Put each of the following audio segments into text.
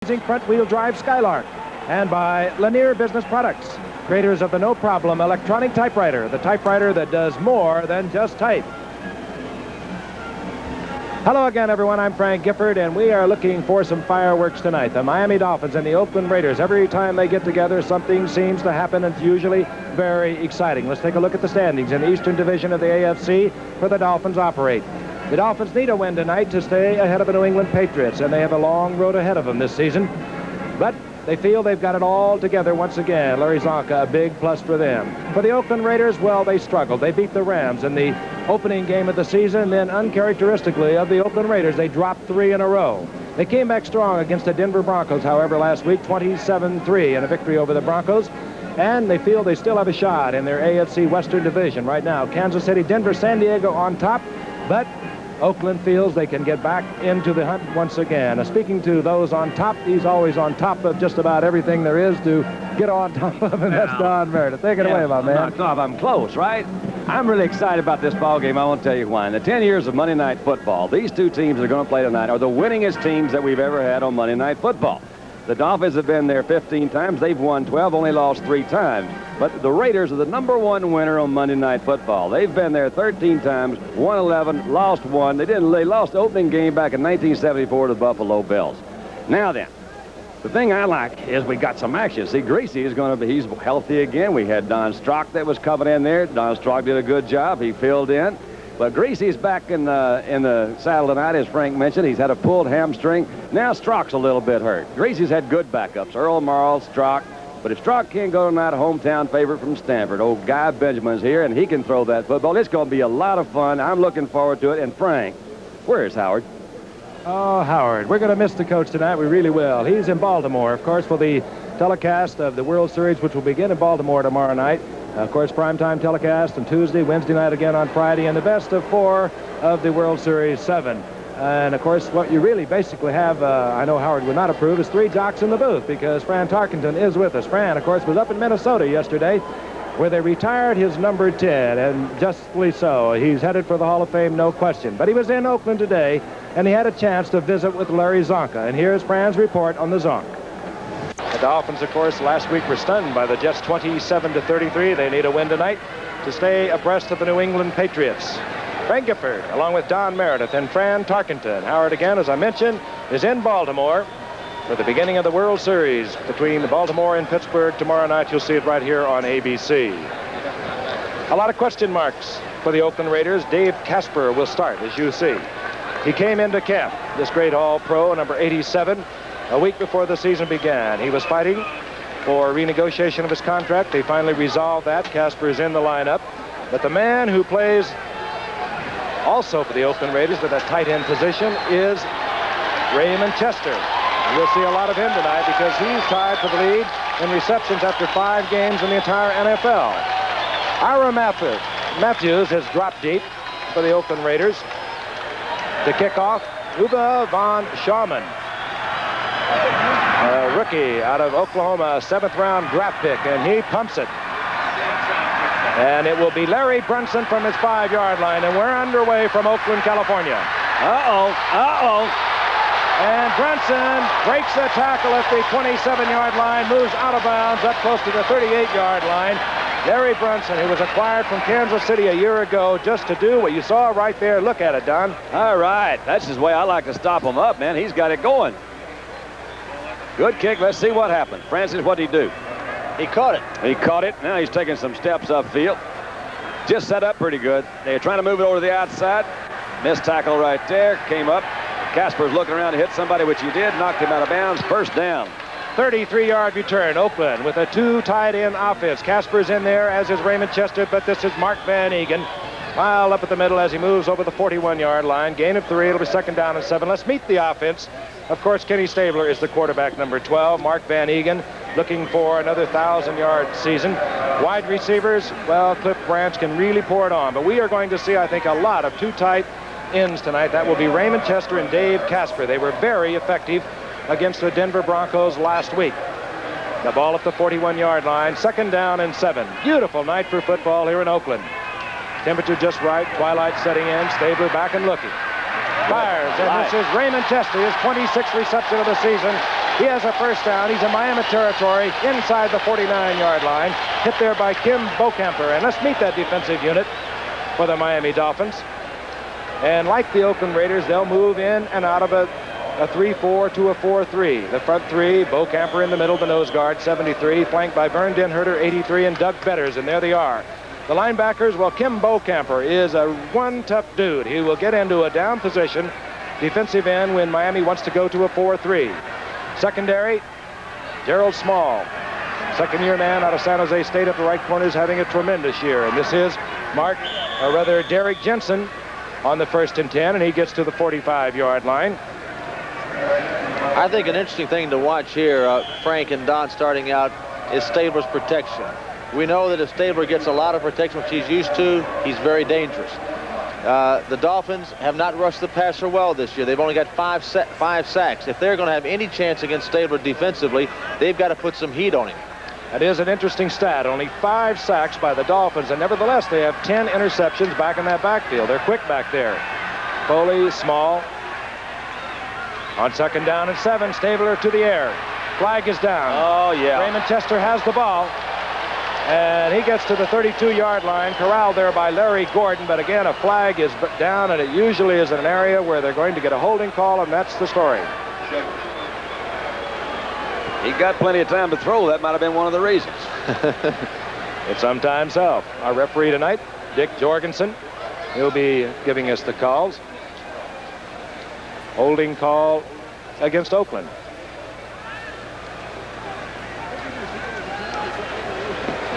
amazing front-wheel drive Skylark. And by Lanier Business Products, creators of the No Problem electronic typewriter, the typewriter that does more than just type. Hello again, everyone. I'm Frank Gifford, and we are looking for some fireworks tonight. The Miami Dolphins and the Oakland Raiders, every time they get together, something seems to happen, and it's usually very exciting. Let's take a look at the standings in the Eastern Division of the AFC where the Dolphins operate. The Dolphins need a win tonight to stay ahead of the New England Patriots, and they have a long road ahead of them this season. But they feel they've got it all together once again. Larry Zonka, a big plus for them. For the Oakland Raiders, well, they struggled. They beat the Rams in the opening game of the season. Then, uncharacteristically of the Oakland Raiders, they dropped 3 in a row. They came back strong against the Denver Broncos, however, last week, 27-3 in a victory over the Broncos. And they feel they still have a shot in their AFC Western Division right now. Kansas City, Denver, San Diego on top, but Oakland feels they can get back into the hunt once again. Speaking to those on top, he's always on top of just about everything there is to get on top of, and that's Don Meredith. Take it away, my man. I'm close, right? I'm really excited about this ball game. I won't tell you why. In the 10 years of Monday Night Football, these two teams that are going to play tonight are the winningest teams that we've ever had on Monday Night Football. The Dolphins have been there 15 times. They've won 12, only lost 3 times. But the Raiders are the #1 winner on Monday Night Football. They've been there 13 times, won 11, lost 1. They lost the opening game back in 1974 to the Buffalo Bills. Now then, the thing I like is we got some action. See, Greasy is going to be, he's healthy again. We had Don Strock that was coming in there. Don Strock did a good job. He filled in. But Greasy's back in the saddle tonight, as Frank mentioned. He's had a pulled hamstring. Now Strock's a little bit hurt. Greasy's had good backups. Earl Marl, Strock. But if Strock can't go tonight, a hometown favorite from Stanford, old Guy Benjamin's here, and he can throw that football. It's going to be a lot of fun. I'm looking forward to it. And Frank, where's Howard? Oh, Howard, we're going to miss the coach tonight. We really will. He's in Baltimore, of course, for the telecast of the World Series, which will begin in Baltimore tomorrow night. Of course, primetime telecast on Tuesday, Wednesday night again on Friday, and the best of 4 of the World Series 7. And, of course, what you really basically have, I know Howard would not approve, is 3 jocks in the booth because Fran Tarkenton is with us. Fran, of course, was up in Minnesota yesterday where they retired his number 10, and justly so. He's headed for the Hall of Fame, no question. But he was in Oakland today, and he had a chance to visit with Larry Zonka. And here's Fran's report on the Zonk. The Dolphins, of course, last week were stunned by the Jets 27-33. They need a win tonight to stay abreast of the New England Patriots. Frank Gifford, along with Don Meredith and Fran Tarkenton. Howard, again, as I mentioned, is in Baltimore for the beginning of the World Series between Baltimore and Pittsburgh. Tomorrow night, you'll see it right here on ABC. A lot of question marks for the Oakland Raiders. Dave Casper will start, as you see. He came into camp, this great All-Pro, number 87, a week before the season began. He was fighting for renegotiation of his contract. They finally resolved that. Casper is in the lineup. But the man who plays also for the Oakland Raiders with that tight end position is Raymond Chester. And you'll see a lot of him tonight because he's tied for the lead in receptions after 5 games in the entire NFL. Ira Matthews has dropped deep for the Oakland Raiders. To kick off, Uga von Schaumann, a rookie out of Oklahoma, 7th-round draft pick, and he pumps it. And it will be Larry Brunson from his 5-yard line, and we're underway from Oakland, California. And Brunson breaks the tackle at the 27-yard line, moves out of bounds up close to the 38-yard line. Larry Brunson, who was acquired from Kansas City a year ago just to do what you saw right there. Look at it, Don. All right. That's his way I like to stop him up, man. He's got it going. Good kick. Let's see what happened. Francis, what did he do? He caught it. He caught it. Now he's taking some steps upfield. Just set up pretty good. They're trying to move it over to the outside. Missed tackle right there. Came up. Casper's looking around to hit somebody, which he did. Knocked him out of bounds. First down. 33-yard return. Oakland with a 2 tight end offense. Casper's in there, as is Raymond Chester, but this is Mark Van Eegen. Piled up at the middle as he moves over the 41-yard line. Gain of 3. It'll be 2nd down and 7. Let's meet the offense. Of course, Kenny Stabler is the quarterback, number 12. Mark Van Eegen looking for another 1,000-yard season. Wide receivers, well, Cliff Branch can really pour it on. But we are going to see, I think, a lot of 2 tight ends tonight. That will be Raymond Chester and Dave Casper. They were very effective against the Denver Broncos last week. The ball at the 41-yard line, 2nd down and 7. Beautiful night for football here in Oakland. Temperature just right, twilight setting in. Stabler back and looking. Fires, and this is Raymond Chester, his 26th reception of the season. He has a first down. He's in Miami territory inside the 49-yard line. Hit there by Kim Bocamper. And let's meet that defensive unit for the Miami Dolphins. And like the Oakland Raiders, they'll move in and out of a 3-4 to a 4-3. The front three, Bocamper in the middle, the nose guard, 73, flanked by Vern Denherter, 83, and Doug Betters, and there they are. The linebackers, well, Kim Bocamper is a one tough dude. He will get into a down position, defensive end, when Miami wants to go to a 4-3. Secondary, Gerald Small, second-year man out of San Jose State at the right corner, is having a tremendous year. And this is Derek Jensen on the 1st and 10, and he gets to the 45-yard line. I think an interesting thing to watch here, Frank and Don starting out, is Stabler's protection. We know that if Stabler gets a lot of protection, which he's used to, he's very dangerous. The Dolphins have not rushed the passer well this year. They've only got five sacks. If they're going to have any chance against Stabler defensively, they've got to put some heat on him. That is an interesting stat. Only 5 sacks by the Dolphins, and nevertheless, they have 10 interceptions back in that backfield. They're quick back there. Foley, Small. On 2nd down and 7, Stabler to the air. Flag is down. Oh, yeah. Raymond Chester has the ball. And he gets to the 32-yard line, corralled there by Larry Gordon. But again, a flag is down, and it usually is in an area where they're going to get a holding call, and that's the story. He got plenty of time to throw. That might have been one of the reasons. It's sometimes so. Our referee tonight, Dick Jorgensen, he'll be giving us the calls. Holding call against Oakland.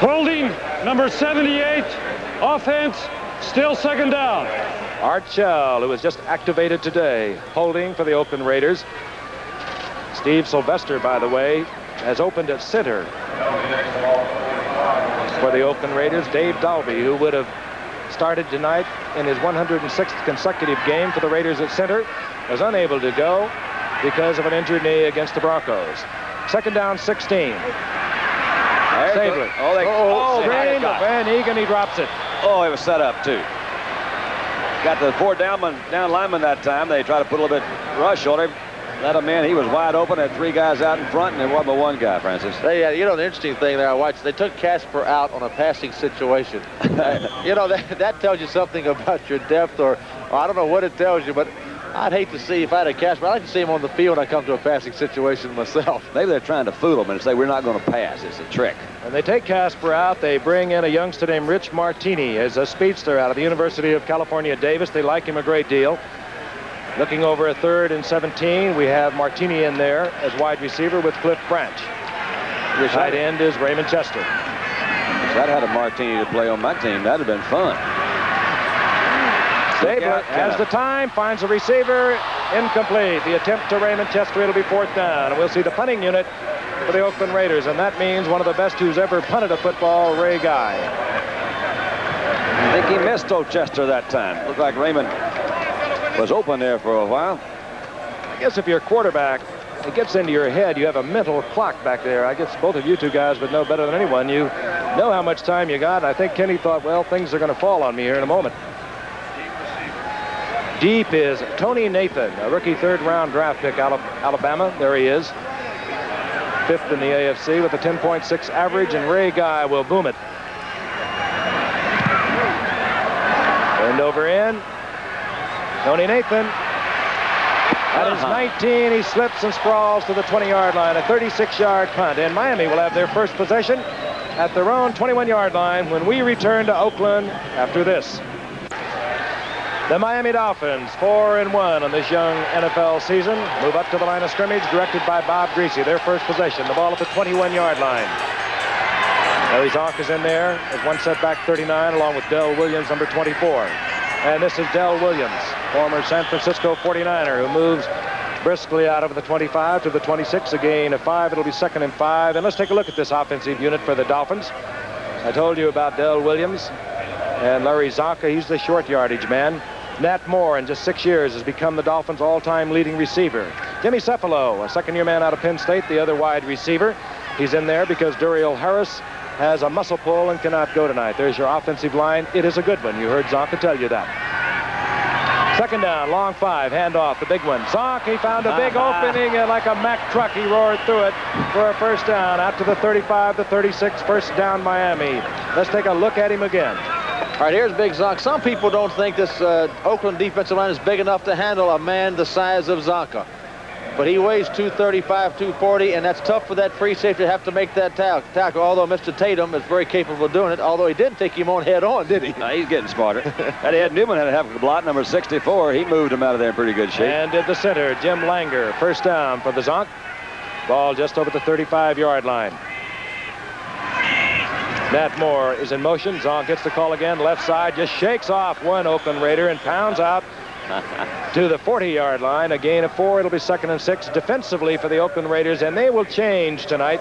Holding, number 78, offense, still 2nd down. Art Shell, who was just activated today, holding for the Oakland Raiders. Steve Sylvester, by the way, has opened at center for the Oakland Raiders. Dave Dalby, who would have started tonight in his 106th consecutive game for the Raiders at center, was unable to go because of an injured knee against the Broncos. 2nd down, 16. Stabler. Van Egan, he drops it. Oh, it was set up, too. Got the 4 down lineman that time. They tried to put a little bit rush on him. Let him in. He was wide open. Had 3 guys out in front, and there wasn't but 1 guy, Francis. You know, the interesting thing there I watched, they took Casper out on a passing situation. You know, that tells you something about your depth, or I don't know what it tells you, but I'd hate to see, if I had a Casper, I'd like to see him on the field when I come to a passing situation myself. Maybe they're trying to fool him and say, we're not going to pass. It's a trick. And they take Casper out. They bring in a youngster named Rich Martini as a speedster out of the University of California, Davis. They like him a great deal. Looking over a 3rd and 17, we have Martini in there as wide receiver with Cliff Branch. The tight end is Raymond Chester. If I'd had a Martini to play on my team, that'd have been fun. Stabler has the time, finds a receiver, incomplete. The attempt to Raymond Chester, it'll be 4th down. And we'll see the punting unit for the Oakland Raiders, and that means one of the best who's ever punted a football, Ray Guy. I think he missed Chester that time. Looked like Raymond was open there for a while. I guess if you're a quarterback, it gets into your head. You have a mental clock back there. I guess both of you 2 guys would know better than anyone. You know how much time you got. I think Kenny thought, well, things are going to fall on me here in a moment. Deep is Tony Nathan, a rookie 3rd-round draft pick out of Alabama. There he is. 5th in the AFC with a 10.6 average, and Ray Guy will boom it. Turned over in. Tony Nathan. At his 19, he slips and sprawls to the 20-yard line, a 36-yard punt. And Miami will have their first possession at their own 21-yard line when we return to Oakland after this. The Miami Dolphins, 4-1 on this young NFL season, move up to the line of scrimmage, directed by Bob Greasy. Their first possession, the ball at the 21-yard line. Larry Zonk is in there as one setback 39, along with Dell Williams, number 24. And this is Dell Williams, former San Francisco 49er, who moves briskly out of the 25 to the 26, a gain of 5. It'll be 2nd and 5. And let's take a look at this offensive unit for the Dolphins. I told you about Dell Williams and Larry Zonka. He's the short yardage man. Nat Moore, in just 6 years, has become the Dolphins' all-time leading receiver. Jimmy Cephalo, a 2nd-year man out of Penn State, the other wide receiver. He's in there because Duriel Harris has a muscle pull and cannot go tonight. There's your offensive line. It is a good one. You heard Zonka tell you that. Second down, long 5, handoff, the big one. Zonk, he found a big opening, and like a Mack truck, he roared through it for a first down. Out to the 35, the 36, first down Miami. Let's take a look at him again. All right, here's Big Zonk. Some people don't think this Oakland defensive line is big enough to handle a man the size of Zonka. But he weighs 235, 240, and that's tough for that free safety to have to make that tackle, although Mr. Tatum is very capable of doing it, although he didn't take him on head on, did he? No, he's getting smarter. And Ed Newman had a half a blot, number 64. He moved him out of there in pretty good shape. And did the center, Jim Langer. First down for the Zonk. Ball just over the 35-yard line. Nat Moore is in motion. Zonk gets the call again. Left side, just shakes off one Oakland Raider and pounds out to the 40-yard line. A gain of 4. It'll be 2nd and 6 defensively for the Oakland Raiders, and they will change tonight.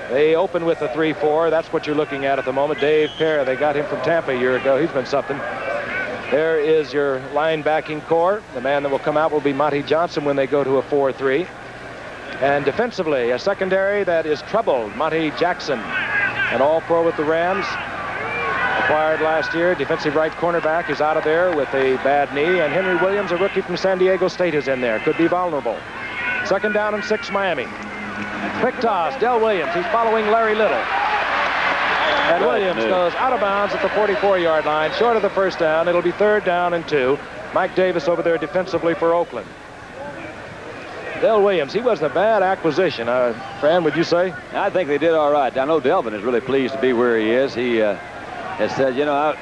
They open with a 3-4. That's what you're looking at the moment. Dave Pear, they got him from Tampa a year ago. He's been something. There is your linebacking core. The man that will come out will be Monty Johnson when they go to a 4-3. And defensively, a secondary that is troubled. Monty Jackson, an all-pro with the Rams. Acquired last year. Defensive right cornerback is out of there with a bad knee. And Henry Williams, a rookie from San Diego State, is in there. Could be vulnerable. 2nd down and 6, Miami. Quick toss, Del Williams. He's following Larry Little. And Williams goes out of bounds at the 44-yard line, short of the first down. It'll be 3rd down and 2. Mike Davis over there defensively for Oakland. Del Williams, he wasn't a bad acquisition. Fran, would you say? I think they did all right. I know Delvin is really pleased to be where he is. He has said, you know, I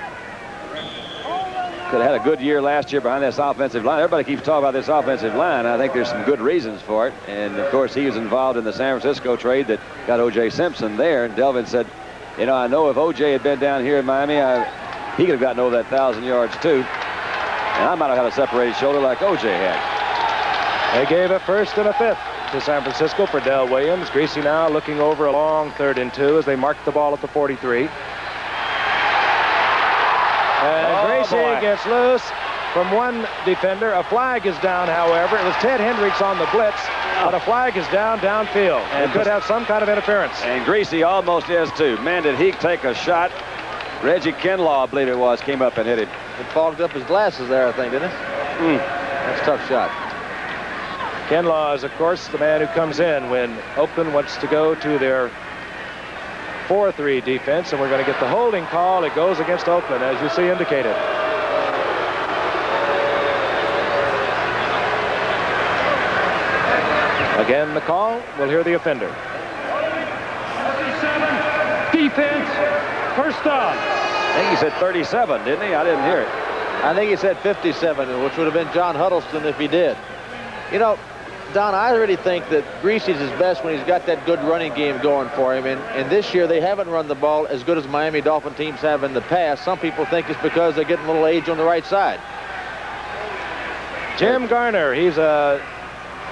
could have had a good year last year behind this offensive line. Everybody keeps talking about this offensive line. I think there's some good reasons for it. And, of course, he was involved in the San Francisco trade that got O.J. Simpson there. And Delvin said, you know, I know if O.J. had been down here in Miami, he could have gotten over that 1,000 yards, too. And I might have had a separated shoulder like O.J. had. They gave a 1st and a 5th to San Francisco for Del Williams. Greasy now looking over a long 3rd and 2 as they mark the ball at the 43. And Gracie gets loose from one defender. A flag is down, however. It was Ted Hendricks on the blitz, but a flag is down downfield. And it could have some kind of interference. And Greasy almost is, too. Man, did he take a shot. Reggie Kinlaw, I believe it was, came up and hit him. It fogged up his glasses there, I think, didn't it? That's a tough shot. Kinlaw is, of course, the man who comes in when Oakland wants to go to their 4-3 defense, and we're going to get the holding call. It goes against Oakland, as you see indicated. Again, the call. We'll hear the offender. 37, defense, first down. I think he said 37, didn't he? I didn't hear it. I think he said 57, which would have been John Huddleston if he did. You know, Don, I really think that Greasy's his best when he's got that good running game going for him. And this year, they haven't run the ball as good as Miami Dolphin teams have in the past. Some people think it's because they're getting a little age on the right side. Jim Garner, he's a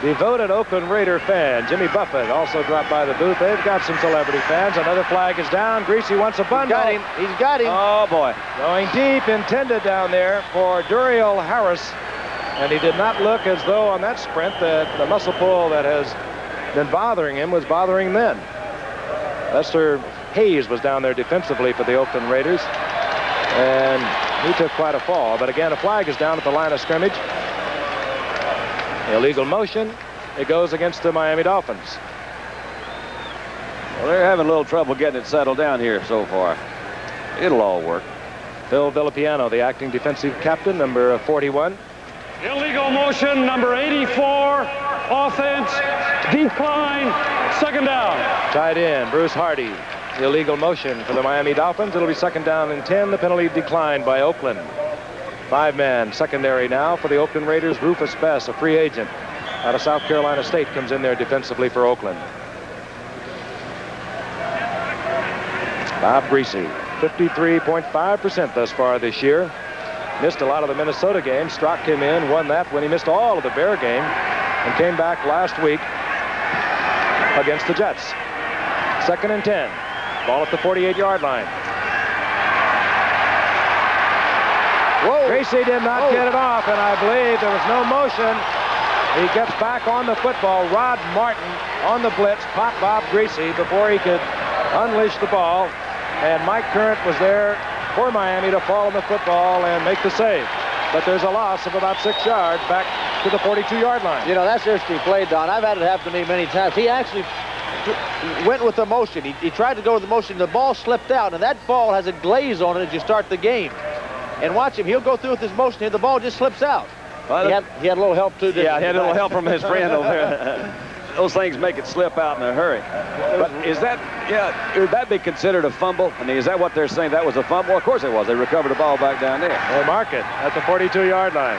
devoted Oakland Raider fan. Jimmy Buffett also dropped by the booth. They've got some celebrity fans. Another flag is down. Greasy wants a bundle. He's got him. Oh, boy. Going deep, intended down there for Duriel Harris. And he did not look as though on that sprint that the muscle pull that has been bothering him was bothering then. Lester Hayes was down there defensively for the Oakland Raiders. And he took quite a fall. But again, a flag is down at the line of scrimmage. Illegal motion. It goes against the Miami Dolphins. Well, they're having a little trouble getting it settled down here so far. It'll all work. Phil Villapiano, the acting defensive captain, number 41. Illegal motion, number 84, offense, decline, 2nd down. Tied in, Bruce Hardy. Illegal motion for the Miami Dolphins. It'll be 2nd down and 10. The penalty declined by Oakland. 5-man secondary now for the Oakland Raiders. Rufus Bess, a free agent out of South Carolina State, comes in there defensively for Oakland. Bob Greasy, 53.5% thus far this year. Missed a lot of the Minnesota game. Strock came in, won that when he missed all of the Bear game, and came back last week against the Jets. 2nd and 10. Ball at the 48-yard line. Whoa. Greasy did not get it off, and I believe there was no motion. He gets back on the football. Rod Martin on the blitz popped Bob Greasy before he could unleash the ball, and Mike Current was there for Miami to fall on the football and make the save. but there's a loss of about 6 yards back to the 42-yard line. You know, that's interesting play, Don. I've had it happen to me many times. He actually went with the motion. He tried to go with the motion. The ball slipped out, and that ball has a glaze on it as you start the game. And watch him. He'll go through with his motion here. The ball just slips out. Well, he had a little help, too. Yeah, he had a little help from his friend over there. Those things make it slip out in a hurry. But is that, would that be considered a fumble? I mean, is that what they're saying? That was a fumble? Well, of course it was. They recovered the ball back down there. They mark it at the 42-yard line.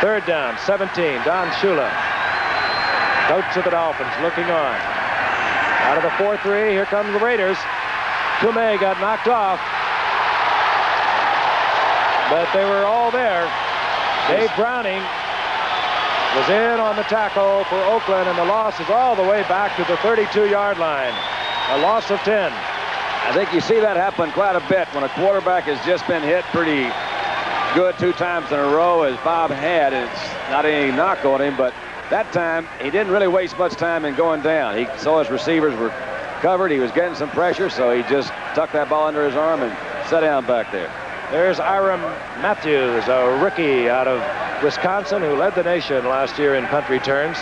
3rd down, 17. Don Shula, coach of the Dolphins, looking on. Out of the 4-3, here come the Raiders. Tomei got knocked off, but they were all there. Dave Browning was in on the tackle for Oakland, and the loss is all the way back to the 32-yard line. A loss of 10. I think you see that happen quite a bit when a quarterback has just been hit pretty good 2 times in a row, as Bob had. It's not any knock on him, but that time he didn't really waste much time in going down. He saw his receivers were covered. He was getting some pressure, so he just tucked that ball under his arm and sat down back there. There's Iram Matthews, a rookie out of Wisconsin who led the nation last year in punt returns.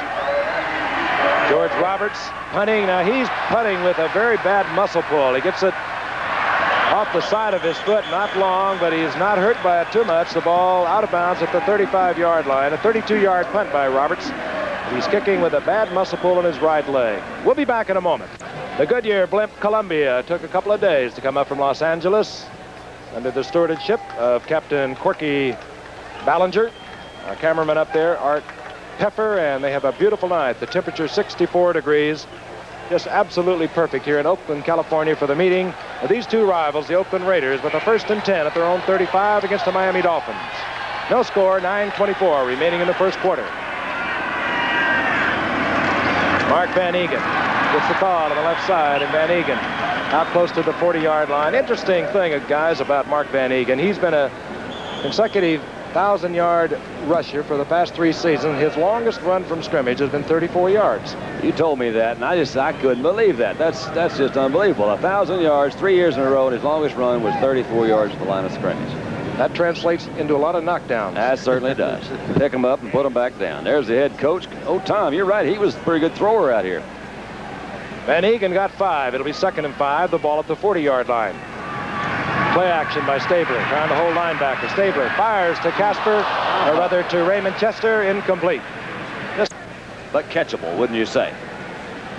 George Roberts punting. Now he's punting with a very bad muscle pull. He gets it off the side of his foot, not long, but he's not hurt by it too much. The ball out of bounds at the 35-yard line. A 32-yard punt by Roberts. He's kicking with a bad muscle pull in his right leg. We'll be back in a moment. The Goodyear blimp Columbia took a couple of days to come up from Los Angeles under the stewardship of Captain Corky Ballinger. Our cameraman up there, Art Peffer, and they have a beautiful night. The temperature 64 degrees. Just absolutely perfect here in Oakland, California for the meeting of these two rivals, the Oakland Raiders, with a 1st and 10 at their own 35 against the Miami Dolphins. No score, 9:24 remaining in the first quarter. Mark Van Eegen gets the call on the left side, and Van Eegen out close to the 40-yard line. Interesting thing, guys, about Mark Van Eegen. He's been a consecutive 1,000-yard rusher for the past 3 seasons. His longest run from scrimmage has been 34 yards. You told me that, and I couldn't believe that. That's just unbelievable. 1,000 yards, 3 years in a row, and his longest run was 34 yards at the line of scrimmage. That translates into a lot of knockdowns. That certainly does. Pick him up and put him back down. There's the head coach. Oh, Tom, you're right. He was a pretty good thrower out here. Van Eegen got 5. It'll be 2nd and 5. The ball at the 40-yard line. Play action by Stabler, trying to hold linebacker. Stabler fires to Casper, or rather to Raymond Chester, incomplete. But catchable, wouldn't you say?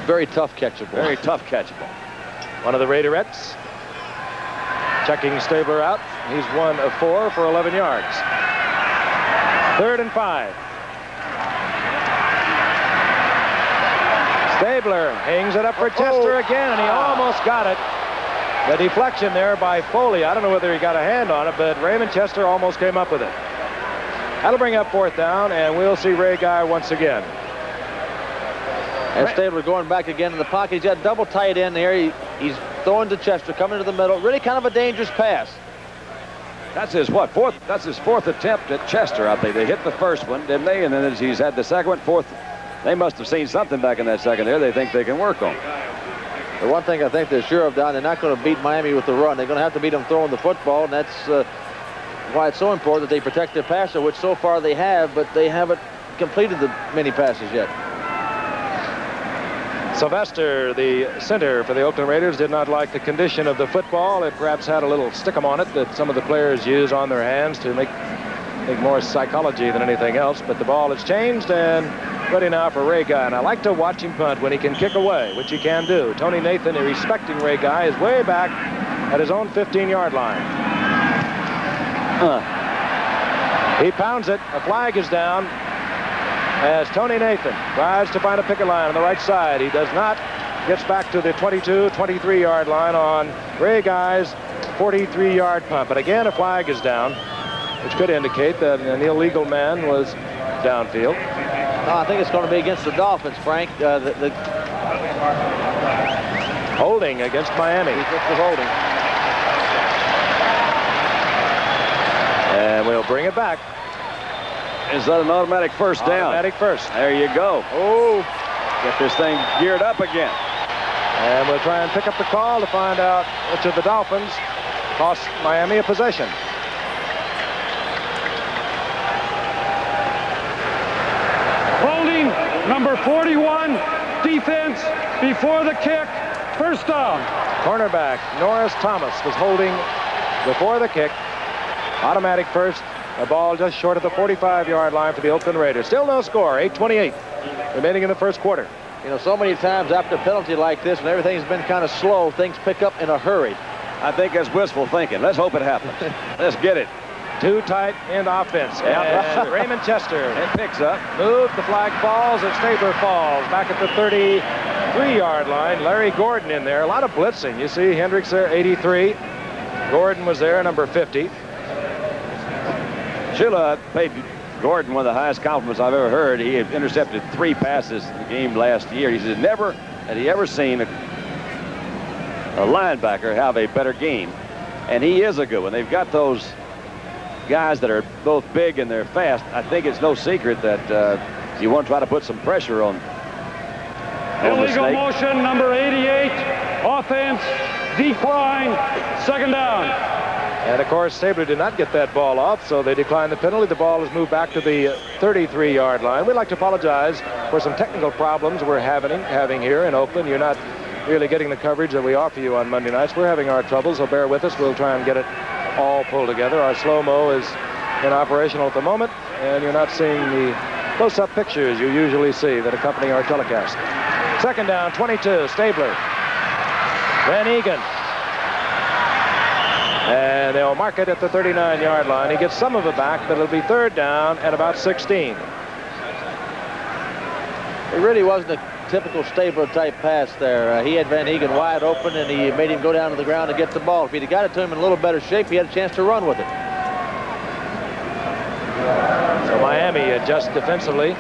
Very tough catchable. Very tough catchable. One of the Raiderettes checking Stabler out. He's 1 of 4 for 11 yards. 3rd and 5. Stabler hangs it up for Chester again, and he almost got it. The deflection there by Foley. I don't know whether he got a hand on it, but Raymond Chester almost came up with it. That'll bring up 4th down, and we'll see Ray Guy once again. And Stabler going back again in the pocket. He's got double tight end there. He's throwing to Chester, coming to the middle. Really kind of a dangerous pass. That's his what? 4th? That's his 4th attempt at Chester. I think they hit the first one, didn't they? And then he's had the second one, 4th. They must have seen something back in that second there. They think they can work on. The one thing I think they're sure of, Don, they're not going to beat Miami with the run. They're going to have to beat them throwing the football, and that's why it's so important that they protect their passer, which so far they have, but they haven't completed the many passes yet. Sylvester, the center for the Oakland Raiders, did not like the condition of the football. It perhaps had a little stick-em on it that some of the players use on their hands to make more psychology than anything else. But the ball has changed and ready now for Ray Guy. And I like to watch him punt when he can kick away, which he can do. Tony Nathan, respecting Ray Guy, is way back at his own 15-yard line. He pounds it. A flag is down as Tony Nathan tries to find a picket line on the right side. He does not. Gets back to the 22, 23-yard line on Ray Guy's 43-yard punt. But again, a flag is down, which could indicate that an illegal man was downfield. No, I think it's going to be against the Dolphins, Frank. Holding against Miami. He was holding. And we'll bring it back. Is that an automatic first down? Automatic first. There you go. Oh, get this thing geared up again. And we'll try and pick up the call to find out which of the Dolphins cost Miami a possession. number 41, defense before the kick, first down. Cornerback Norris Thomas was holding before the kick. Automatic first. The ball just short of the 45-yard line for the Oakland Raiders. Still no score, 8:28 remaining in the first quarter. You know, so many times after a penalty like this, when everything's been kind of slow, things pick up in a hurry. I think that's wistful thinking. Let's hope it happens. Let's get it. Too tight in offense. And Raymond Chester. It picks up. Moved, the flag falls, and Stabler falls back at the 33-yard line. Larry Gordon in there. A lot of blitzing. You see Hendricks there, 83. Gordon was there, number 50. Shula paid Gordon one of the highest compliments I've ever heard. He had intercepted 3 passes in the game last year. He said never had he ever seen a linebacker have a better game. And he is a good one. They've got those guys that are both big and they're fast. I think it's no secret that you want to try to put some pressure on Illegal motion, number 88, offense, decline, second down. And, of course, Stabler did not get that ball off, so they declined the penalty. The ball is moved back to the 33-yard line. We'd like to apologize for some technical problems we're having here in Oakland. You're not really getting the coverage that we offer you on Monday nights. We're having our troubles, so bear with us. We'll try and get it all pulled together. Our slow-mo is operational at the moment, and you're not seeing the close-up pictures you usually see that accompany our telecast. Second down, 22, Stabler. Van Egan. And they'll mark it at the 39-yard line. He gets some of it back, but it'll be third down at about 16. It really wasn't a typical Stabler-type pass there. He had Van Egan wide open, and he made him go down to the ground to get the ball. If he'd have got it to him in a little better shape, he had a chance to run with it. So Miami adjusts defensively,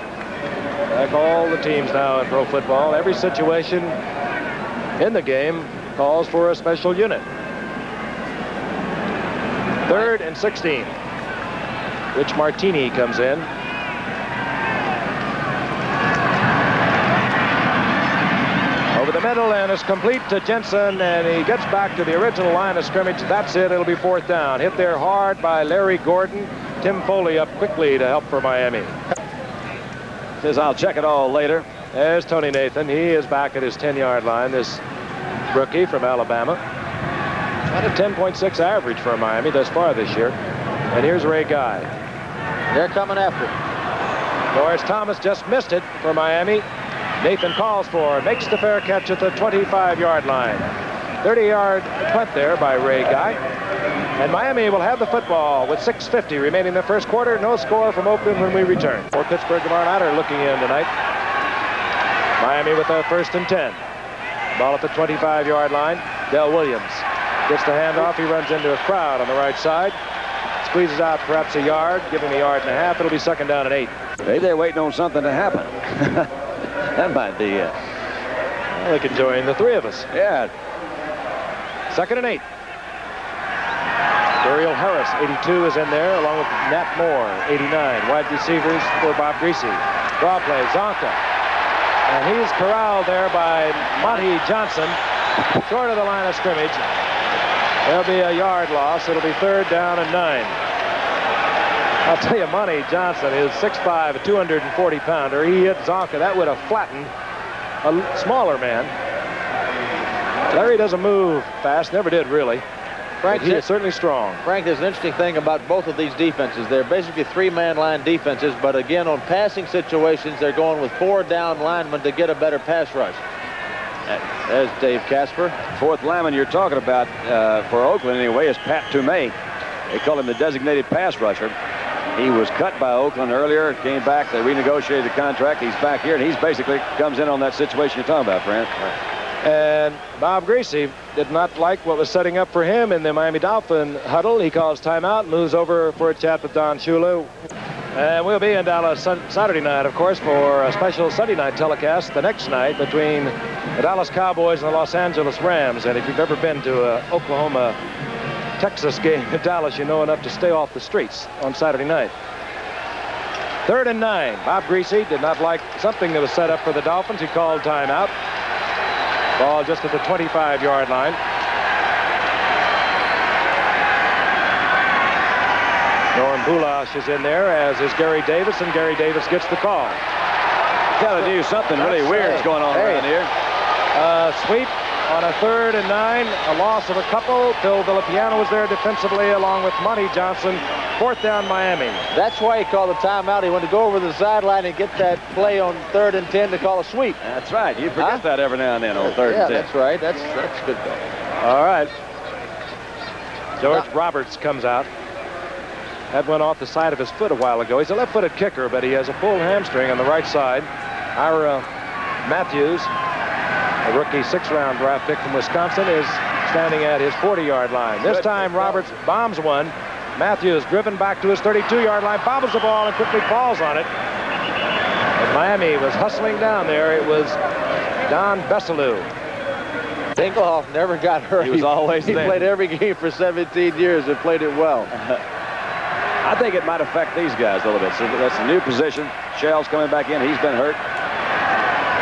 like all the teams now in pro football. Every situation in the game calls for a special unit. Third and 16. Rich Martini comes in. Over the middle, and it's complete to Jensen, and he gets back to the original line of scrimmage. That's it. It'll be fourth down. Hit there hard by Larry Gordon. Tim Foley up quickly to help for Miami. Says I'll check it all later. There's Tony Nathan. He is back at his 10-yard line, this rookie from Alabama. About a 10.6 average for Miami thus far this year. And here's Ray Guy. They're coming after him. Norris Thomas just missed it for Miami. Nathan calls for it, makes the fair catch at the 25-yard line. 30-yard punt there by Ray Guy. And Miami will have the football with 6:50 remaining in the first quarter. No score from Oakland when we return. For Pittsburgh tomorrow night are looking in tonight. Miami with a 1st and 10. Ball at the 25-yard line. Del Williams gets the handoff. He runs into a crowd on the right side. Squeezes out perhaps a yard, giving a yard and a half. It'll be 2nd down and 8. Maybe they're waiting on something to happen. That might be it. Well, they can join the 3 of us. Yeah. 2nd and 8. Ariel Harris, 82, is in there, along with Nat Moore, 89. Wide receivers for Bob Greasy. Draw play, Zonka. And he's corralled there by Monty Johnson, short of the line of scrimmage. There'll be a yard loss. It'll be 3rd down and 9. I'll tell you, Monty Johnson is 6'5", a 240-pounder. He hit Zonka. That would have flattened a smaller man. Larry doesn't move fast, never did really. Frank, he is certainly strong. Frank, there's an interesting thing about both of these defenses. They're basically 3-man line defenses, but again, on passing situations, they're going with 4 down linemen to get a better pass rush. There's Dave Casper. 4th lineman you're talking about for Oakland anyway is Pat Toomey. They call him the designated pass rusher. He was cut by Oakland earlier, came back, they renegotiated the contract. He's back here, and he's basically comes in on that situation you're talking about, Fran. And Bob Greasy did not like what was setting up for him in the Miami Dolphin huddle. He calls timeout, moves over for a chat with Don Shula. And we'll be in Dallas Saturday night, of course, for a special Sunday night telecast the next night between the Dallas Cowboys and the Los Angeles Rams. And if you've ever been to an Oklahoma-Texas game in Dallas, you know enough to stay off the streets on Saturday night. 3rd and 9. Bob Greasy did not like something that was set up for the Dolphins. He called timeout. Ball just at the 25-yard line. Norm Bulash is in there, as is Gary Davis, and Gary Davis gets the call. Telling you something really weird's going on around here. Sweep on a 3rd and 9. A loss of a couple. Phil Villapiano was there defensively along with Monty Johnson. 4th down Miami. That's why he called the timeout. He wanted to go over the sideline and get that play on 3rd and 10 to call a sweep. That's right. You forget that every now and then on 3rd and 10. That's right. That's a good call. All right. George Roberts comes out. That went off the side of his foot a while ago. He's a left-footed kicker, but he has a pulled hamstring on the right side. Ira Matthews, a rookie 6th-round draft pick from Wisconsin, is standing at his 40-yard line. This time, Roberts bombs one. Matthews driven back to his 32-yard line, bobbles the ball and quickly falls on it. But Miami was hustling down there. It was Don Bessalou. Dinkelhoff never got hurt. He was always there. He played every game for 17 years and played it well. I think it might affect these guys a little bit. So that's a new position. Shell's coming back in. He's been hurt.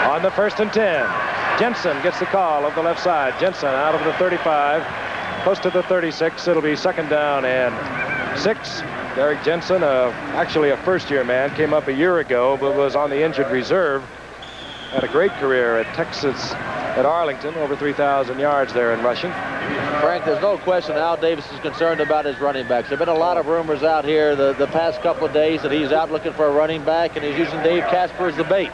On the 1st and 10, Jensen gets the call of the left side. Jensen out of the 35, close to the 36. It'll be 2nd down and 6. Derek Jensen, actually a first-year man, came up a year ago, but was on the injured reserve. Had a great career at Texas, at Arlington, over 3,000 yards there in rushing. Frank, there's no question Al Davis is concerned about his running backs. There have been a lot of rumors out here the past couple of days that he's out looking for a running back, and he's using Dave Casper as the bait.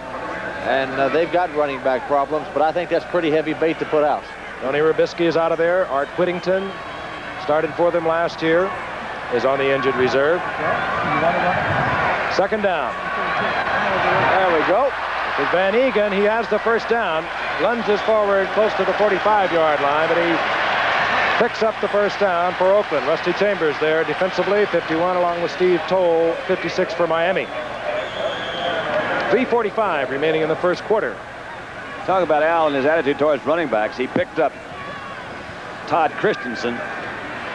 And they've got running back problems, but I think that's pretty heavy bait to put out. Tony Rubisky is out of there. Art Whittington started for them last year, is on the injured reserve. 2nd down. There we go. With Van Egan, he has the 1st down, lunges forward close to the 45-yard line, but he picks up the 1st down for Oakland. Rusty Chambers there defensively, 51, along with Steve Toll, 56 for Miami. 3:45 remaining in the 1st quarter. Talk about Al and his attitude towards running backs. He picked up Todd Christensen,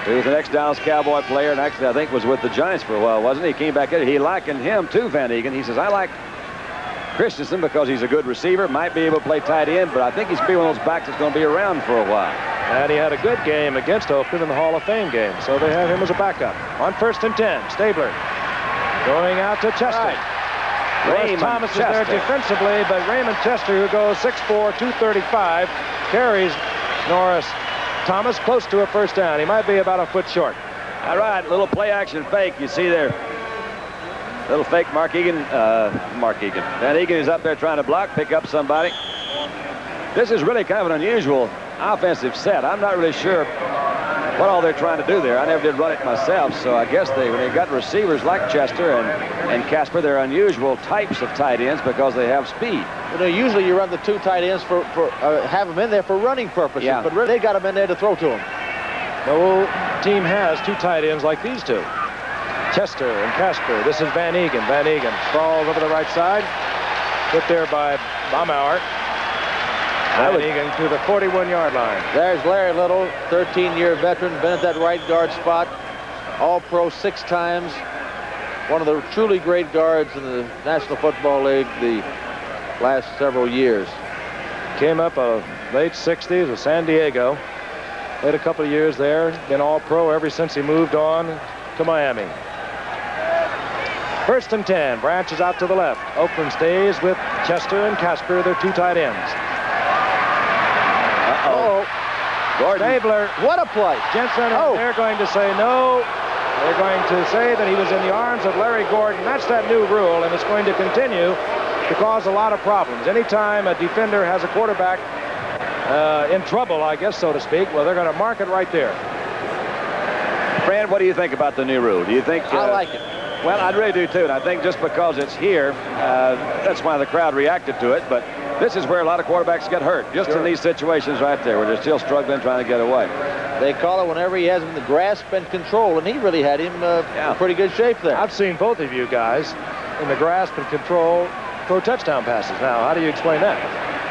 who was an ex-Dallas Cowboy player, and actually I think was with the Giants for a while, wasn't he? He came back in. He likened him to Van Egan. He says, I like Christensen because he's a good receiver, might be able to play tight end, but I think he's going to be one of those backs that's going to be around for a while. And he had a good game against Oakland in the Hall of Fame game, so they have him as a backup. On 1st and 10, Stabler going out to Chester. Raymond Thomas is there defensively, but Raymond Chester, who goes 6'4", 235, carries Norris Thomas close to a 1st down. He might be about a foot short. All right, little play-action fake. You see there. Little fake Van Egan is up there trying to block, pick up somebody. This is really kind of an unusual offensive set. I'm not really sure what all they're trying to do there. I never did run it myself, so I guess when they got receivers like Chester and Casper, they're unusual types of tight ends because they have speed. You know, usually you run the 2 tight ends have them in there for running purposes, but really they got them in there to throw to them. No team has 2 tight ends like these two. Chester and Casper. This is Van Egan. Van Egan sprawls over the right side. Hit there by Baumauer. Van Egan to the 41-yard line. There's Larry Little, 13-year veteran, been at that right guard spot. All-Pro 6 times. One of the truly great guards in the National Football League the last several years. Came up late 60s with San Diego. Played a couple of years there. Been All-Pro ever since he moved on to Miami. 1st and 10. Branches out to the left. Oakland stays with Chester and Casper, their 2 tight ends. Gordon. Stabler. What a play. Jensen, they're going to say no. They're going to say that he was in the arms of Larry Gordon. That's that new rule, and it's going to continue to cause a lot of problems. Anytime a defender has a quarterback in trouble, I guess, so to speak, well, they're going to mark it right there. Fran, what do you think about the new rule? Do you think... I like it. Well, I really do, too. And I think just because it's here, that's why the crowd reacted to it. But this is where a lot of quarterbacks get hurt, just in these situations right there, where they're still struggling, trying to get away. They call it whenever he has him in the grasp and control, and he really had him in pretty good shape there. I've seen both of you guys in the grasp and control throw touchdown passes. Now, how do you explain that?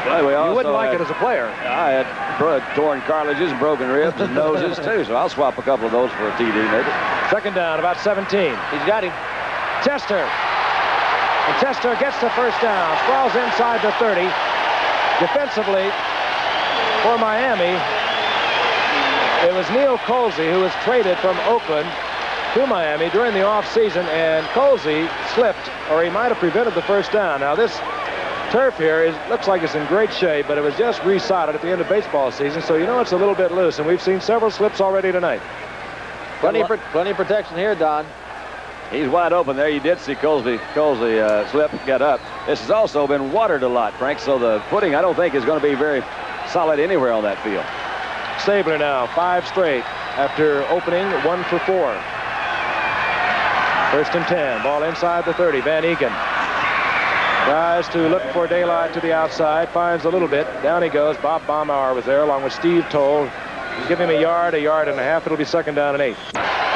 Well, you wouldn't like it as a player. I had torn cartilages and broken ribs and noses, too, so I'll swap a couple of those for a TD, maybe. 2nd down, about 17. He's got him. Chester. And Chester gets the 1st down. Sprawls inside the 30. Defensively, for Miami, it was Neil Colsey who was traded from Oakland to Miami during the offseason, and Colsey slipped, or he might have prevented the 1st down. Now, this turf here looks like it's in great shape, but it was just resodded at the end of baseball season, so you know it's a little bit loose, and we've seen several slips already tonight. Plenty of protection here, Don. He's wide open there. You did see Colsey slip, get up. This has also been watered a lot, Frank, so the footing I don't think is going to be very solid anywhere on that field. Stabler now, 5 straight after opening 1 for 4. First and 10, ball inside the 30. Van Egan tries to look for daylight to the outside, finds a little bit. Down he goes. Bob Baumauer was there along with Steve Toll. Give him a yard and a half. It'll be 2nd down and 8.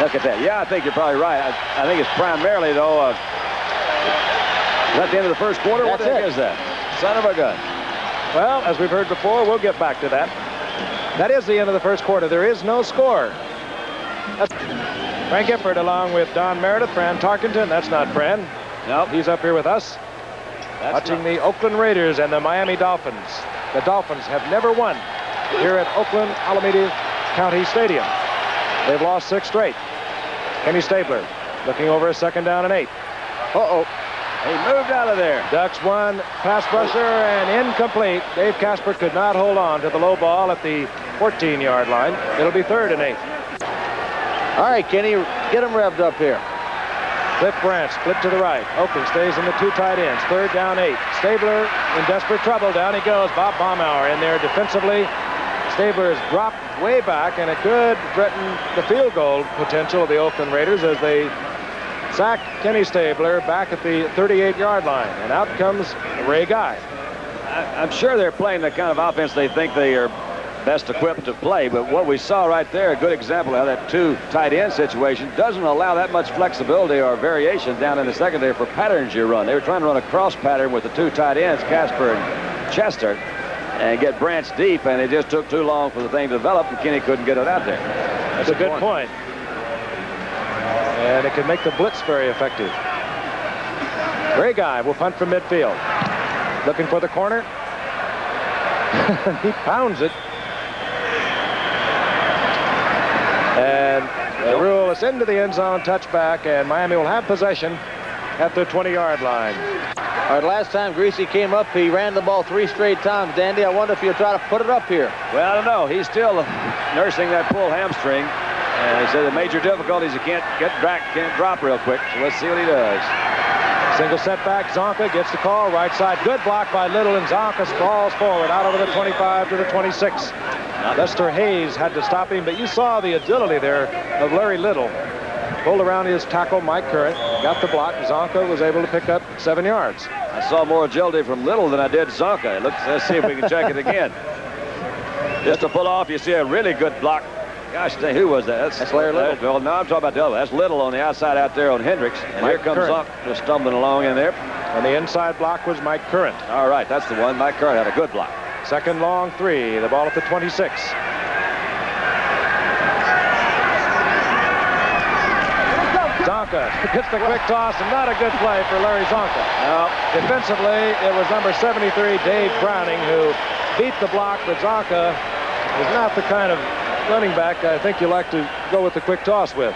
Look at that. Yeah, I think you're probably right. I think it's primarily, though, is that the end of the first quarter? What the heck is that? Son of a gun. Well, as we've heard before, we'll get back to that. That is the end of the first quarter. There is no score. That's Frank Gifford along with Don Meredith, Fran Tarkenton. That's not Fran. Nope. He's up here with us. Watching the Oakland Raiders and the Miami Dolphins. The Dolphins have never won here at Oakland Alameda County Stadium. They've lost 6 straight. Kenny Stabler looking over a 2nd down and 8. Uh-oh. He moved out of there. Ducks one, pass rusher, and incomplete. Dave Casper could not hold on to the low ball at the 14-yard line. It'll be 3rd and 8. All right, Kenny, get him revved up here. Cliff Branch split to the right. Oakland stays in the 2 tight ends. 3rd down 8. Stabler in desperate trouble. Down he goes. Bob Baumauer in there defensively. Stabler is dropped way back, and it could threaten the field goal potential of the Oakland Raiders as they sack Kenny Stabler back at the 38-yard line. And out comes Ray Guy. I'm sure they're playing the kind of offense they think they are best equipped to play, but what we saw right there, a good example of how that 2 tight end situation doesn't allow that much flexibility or variation down in the secondary for patterns you run. They were trying to run a cross pattern with the 2 tight ends, Casper and Chester, and get Branch deep, and it just took too long for the thing to develop, and Kenny couldn't get it out there. That's a good point. And it can make the blitz very effective. Ray Guy will punt from midfield. Looking for the corner. He pounds it. And the rule is into the end zone, touchback, and Miami will have possession at the 20-yard line. All right, last time Greasy came up, he ran the ball 3 straight times. Dandy, I wonder if you'll try to put it up here. Well, I don't know. He's still nursing that pulled hamstring. And he said the major difficulties, he can't drop real quick. So let's see what he does. Single setback. Zonka gets the call. Right side. Good block by Little, and Zonka sprawls forward out over the 25 to the 26. Lester Hayes had to stop him, but you saw the agility there of Larry Little. Pulled around his tackle, Mike Current, got the block. Zonka was able to pick up 7 yards. I saw more agility from Little than I did Zonka. Let's see if we can check it again. Just to pull off, you see a really good block. Gosh dang, who was that? That's Larry Little. Well, no, I'm talking about the other. That's Little on the outside out there on Hendricks. And Mike here comes Current. Zonka just stumbling along in there. And the inside block was Mike Current. All right, that's the one. Mike Current had a good block. 2nd long 3. The ball at the 26. Zonka gets the quick toss, and not a good play for Larry Zonka. No. Defensively, it was number 73, Dave Browning, who beat the block, but Zonka is not the kind of running back I think you like to go with the quick toss with.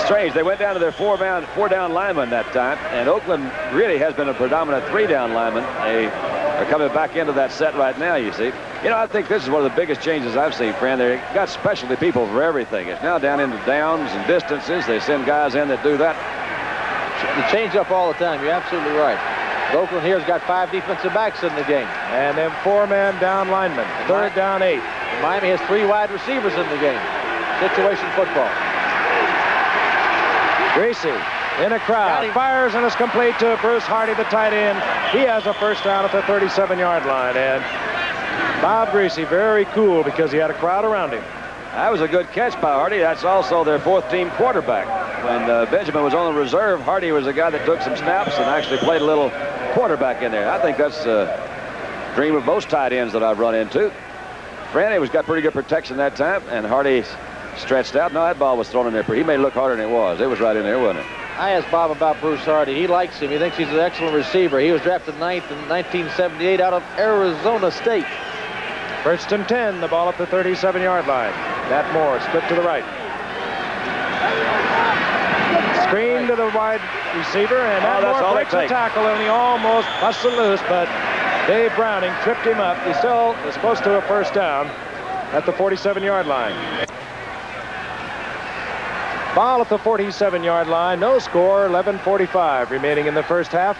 Strange. They went down to their 4-down lineman that time, and Oakland really has been a predominant 3-down lineman. They are coming back into that set right now, you see. You know, I think this is one of the biggest changes I've seen, Fran. They've got specialty people for everything. It's now down into downs and distances. They send guys in that do that. They change up all the time. You're absolutely right. Oakland here's got 5 defensive backs in the game. And then 4-man down linemen. 3rd down 8. Miami has 3 wide receivers in the game. Situation football. Greasy in a crowd, fires, and is complete to Bruce Hardy, the tight end. He has a 1st down at the 37-yard line. And Bob Greasy very cool because he had a crowd around him. That was a good catch by Hardy. That's also their 4th-team quarterback. When Benjamin was on the reserve, Hardy was the guy that took some snaps and actually played a little quarterback in there. I think that's a dream of most tight ends that I've run into. Franny was got pretty good protection that time, and Hardy stretched out. No, that ball was thrown in there. He made it look harder than it was. It was right in there, wasn't it? I asked Bob about Bruce Hardy. He likes him. He thinks he's an excellent receiver. He was drafted 9th in 1978 out of Arizona State. 1st and 10, the ball at the 37-yard line. Nat Moore split to the right. Screen to the wide receiver, and that that's all breaks it the takes. tackle, and he almost busted loose, but Dave Browning tripped him up. He still is close to a first down at the 47-yard line. Ball at the 47-yard line. No score. 11:45 remaining in the first half.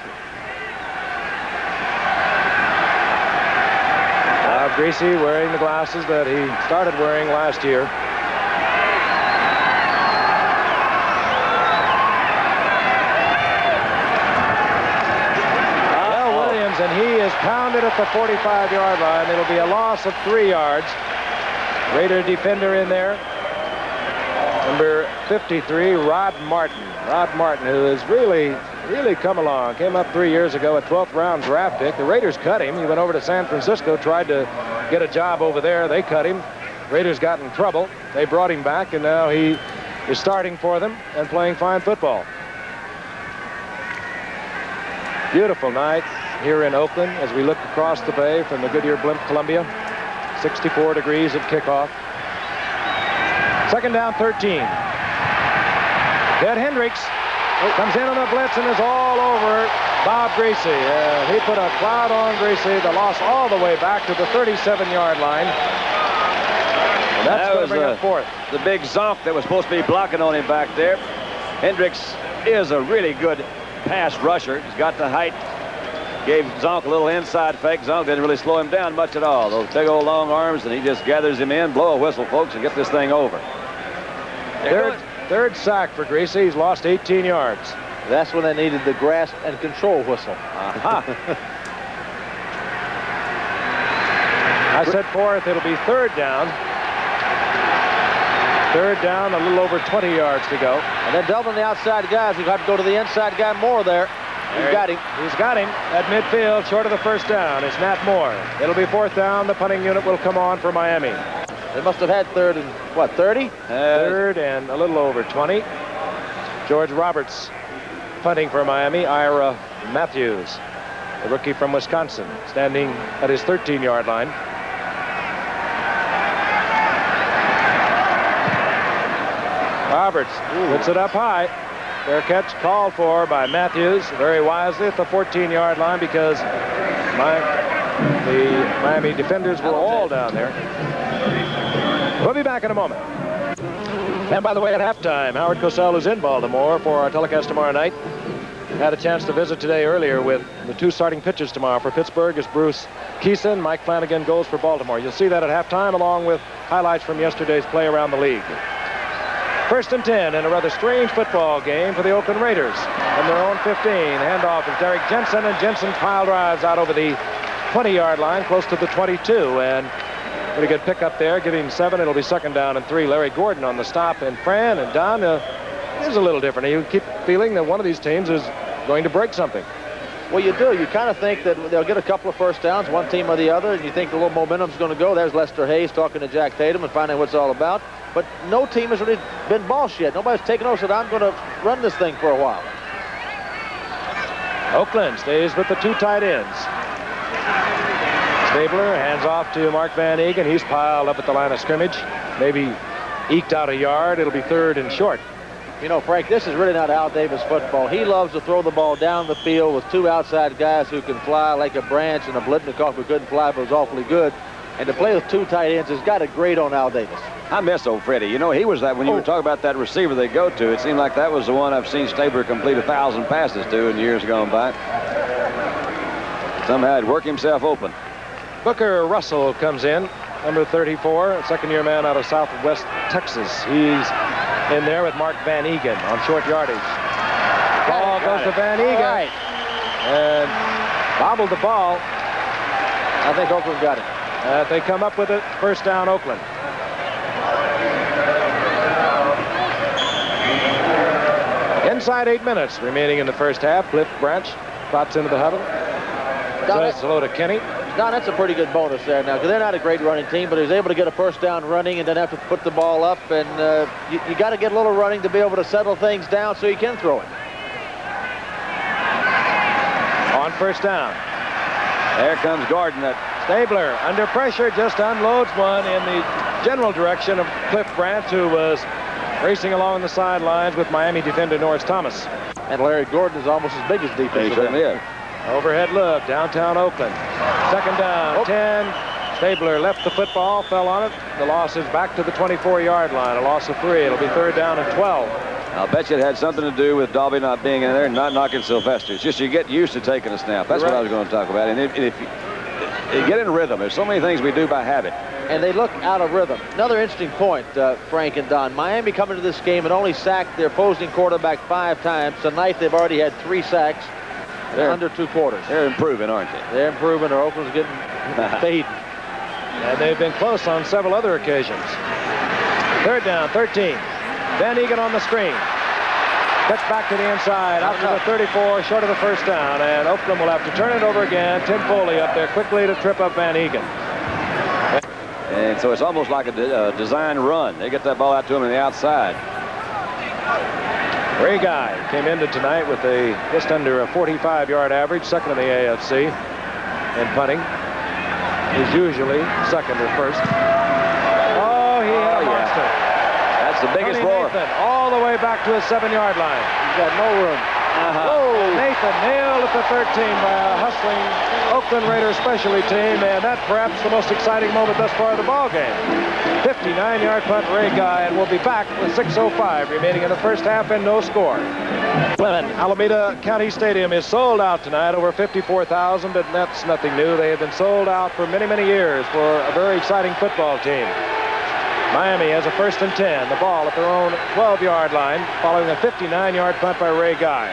Bob Greasy wearing the glasses that he started wearing last year. And he is pounded at the 45-yard line. It'll be a loss of 3 yards. Raider defender in there. Number 53, Rod Martin. Rod Martin, who has really come along. Came up 3 years ago, a 12th round draft pick. The Raiders cut him. He went over to San Francisco, tried to get a job over there. They cut him. Raiders got in trouble. They brought him back, and now he is starting for them and playing fine football. Beautiful night here in Oakland as we look across the bay from the Goodyear Blimp Columbia. 64 degrees at kickoff. Second down, 13. Ted Hendricks comes in on the blitz and is all over Bob Greasy. He put a cloud on Greasy. The loss all the way back to the 37-yard line. And that's going to bring up fourth. The big zonk that was supposed to be blocking on him back there. Hendricks is a really good pass rusher. He's got the height. Gave Zonk a little inside fake. Zonk didn't really slow him down much at all. Those big old long arms, and he just gathers him in. Blow a whistle, folks, and get this thing over. Third sack for Greasy. He's lost 18 yards. That's when they needed the grasp and control whistle. I said fourth. It'll be third down. Third down, a little over 20 yards to go. And then doubling the outside guys. We've got to go to the inside guy more there. He's got him. He's got him at midfield, short of the first down. It's Nat Moore. It'll be fourth down. The punting unit will come on for Miami. They must have had third and, what, 30? Third and a little over 20. George Roberts punting for Miami. Ira Matthews, the rookie from Wisconsin, standing at his 13-yard line. Roberts puts it up high. Fair catch called for by Matthews very wisely at the 14-yard line because the Miami defenders were all down there. We'll be back in a moment. And by the way, at halftime, Howard Cosell is in Baltimore for our telecast tomorrow night. Had a chance to visit today earlier with the two starting pitchers tomorrow. For Pittsburgh is Bruce Keeson. Mike Flanagan goes for Baltimore. You'll see that at halftime along with highlights from yesterday's play around the league. First and 10 in a rather strange football game for the Oakland Raiders. From their own 15, handoff is Derek Jensen, and Jensen's pile drives out over the 20-yard line, close to the 22, and pretty good pickup there, giving 7. It'll be second down and 3. Larry Gordon on the stop, and Fran and Don is a little different. You keep feeling that one of these teams is going to break something. Well, you do. You kind of think that they'll get a couple of first downs, one team or the other, and you think the little momentum's going to go. There's Lester Hayes talking to Jack Tatum and finding out what it's all about. But no team has really been boss yet. Nobody's taken over, said, I'm going to run this thing for a while. Oakland stays with the two tight ends. Stabler hands off to Mark Van Eegen. He's piled up at the line of scrimmage. Maybe eked out a yard. It'll be third and short. You know, Frank, this is really not Al Davis football. He loves to throw the ball down the field with two outside guys who can fly like a Branch and a Blitnikoff who couldn't fly but was awfully good. And to play with two tight ends has got to grate on Al Davis. I miss old Freddie. You know, he was that when you were talking about that receiver they go to. It seemed like that was the one I've seen Stabler complete 1,000 passes to in years gone by. Somehow he'd work himself open. Booker Russell comes in, number 34, second-year man out of Southwest Texas. He's in there with Mark Van Eegen on short yardage. Ball goes to Van Eegen. And bobbled the ball. I think Oakland got it. They come up with it. First down, Oakland. Inside 8 minutes remaining in the first half. Cliff Branch spots into the huddle. Says hello to Kenny. Don, that's a pretty good bonus there now, because they're not a great running team, but he was able to get a first down running and then have to put the ball up. And you got to get a little running to be able to settle things down so you can throw it. On first down. There comes Gordon. Stabler under pressure just unloads one in the general direction of Cliff Branch, who was racing along the sidelines with Miami defender Norris Thomas. And Larry Gordon is almost as big as defense. He certainly is. Overhead look, downtown Oakland. Second down, 10. Stabler left the football, fell on it. The loss is back to the 24-yard line, a loss of 3. It'll be third down and 12. I'll bet you it had something to do with Dalby not being in there and not knocking Sylvester. It's just you get used to taking a snap. That's what I was going to talk about. And if you get in rhythm, there's so many things we do by habit. And they look out of rhythm. Another interesting point, Frank and Don. Miami coming to this game and only sacked their opposing quarterback 5 times. Tonight they've already had 3 sacks in under 2 quarters. They're improving, aren't they? They're improving. Or Oakland's getting fading. And they've been close on several other occasions. Third down, 13. Van Egan on the screen. Cuts back to the inside, out to the 34, short of the first down. And Oakland will have to turn it over again. Tim Foley up there quickly to trip up Van Egan. And so it's almost like a design run. They get that ball out to him on the outside. Ray Guy came into tonight with a just under a 45-yard average, second in the AFC in punting. He's usually second or first. Oh, he hit a monster. That's the biggest roar. Nathan, all the way back to his 7-yard line. He's got no room. Oh, Nathan nailed at the 13 by a hustling Oakland Raiders specialty team, and that's perhaps the most exciting moment thus far of the ball game. 59-yard punt, Ray Guy, and we'll be back with 6:05 remaining in the first half and no score. Alameda County Stadium is sold out tonight, over 54,000, but that's nothing new. They have been sold out for many, many years for a very exciting football team. Miami has a 1st and 10. The ball at their own 12-yard line, following a 59-yard punt by Ray Guy.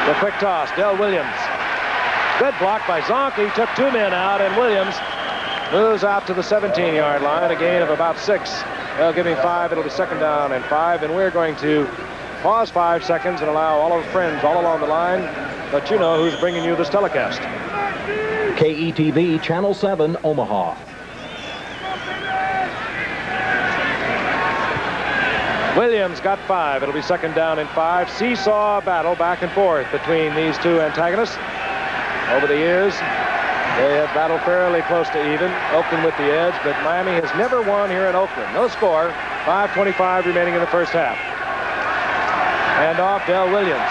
The quick toss, Del Williams. Good block by Zonk. He took 2 men out, and Williams moves out to the 17-yard line, a gain of about 6. They'll give him 5. It'll be second down and 5, and we're going to pause 5 seconds and allow all our friends all along the line let you know who's bringing you this telecast. KETV Channel 7, Omaha. Williams got 5. It'll be second down and 5. Seesaw battle back and forth between these two antagonists. Over the years, they have battled fairly close to even. Oakland with the edge, but Miami has never won here in Oakland. No score. 5:25 remaining in the first half. And off Del Williams.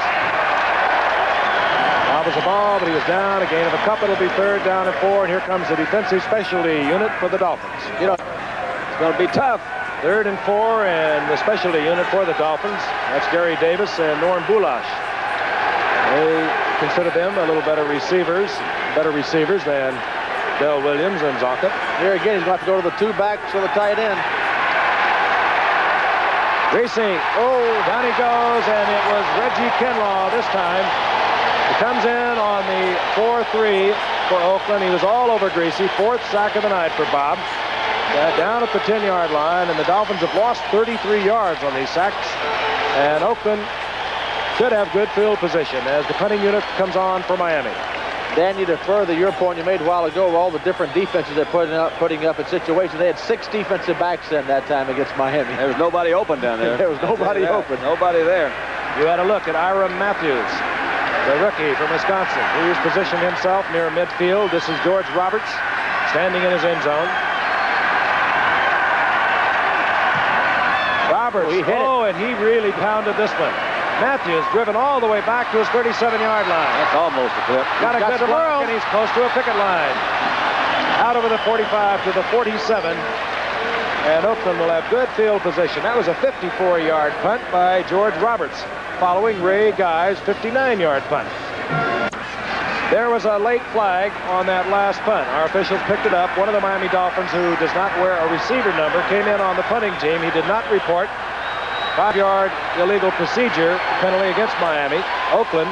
Bobbles the ball, but he was down. A gain of a couple. It'll be third down and 4. And here comes the defensive specialty unit for the Dolphins. You know, it's going to be tough. Third and 4, and the specialty unit for the Dolphins. That's Gary Davis and Norm Bulash. They consider them a little better receivers than Del Williams and Zonka. Here again, he's going to have to go to the 2 backs for the tight end. Racing. Oh, down he goes, and it was Reggie Kinlaw this time. He comes in on the 4-3 for Oakland. He was all over Greasy. 4th sack of the night for Bob. Down at the 10-yard line, and the Dolphins have lost 33 yards on these sacks. And Oakland should have good field position as the punting unit comes on for Miami. Danny, to further your point you made a while ago, all the different defenses they're putting up in situations. They had 6 defensive backs in that time against Miami. There was nobody open down there. There was nobody open. Nobody there. You had a look at Ira Matthews, the rookie from Wisconsin. He's positioned himself near midfield. This is George Roberts standing in his end zone. Roberts, and he really pounded this one. Matthews driven all the way back to his 37-yard line. That's almost a clip. Got a good block, and he's close to a picket line. Out over the 45 to the 47. And Oakland will have good field position. That was a 54-yard punt by George Roberts, following Ray Guy's 59-yard punt. There was a late flag on that last punt. Our officials picked it up. One of the Miami Dolphins, who does not wear a receiver number, came in on the punting team. He did not report. 5-yard illegal procedure penalty against Miami. Oakland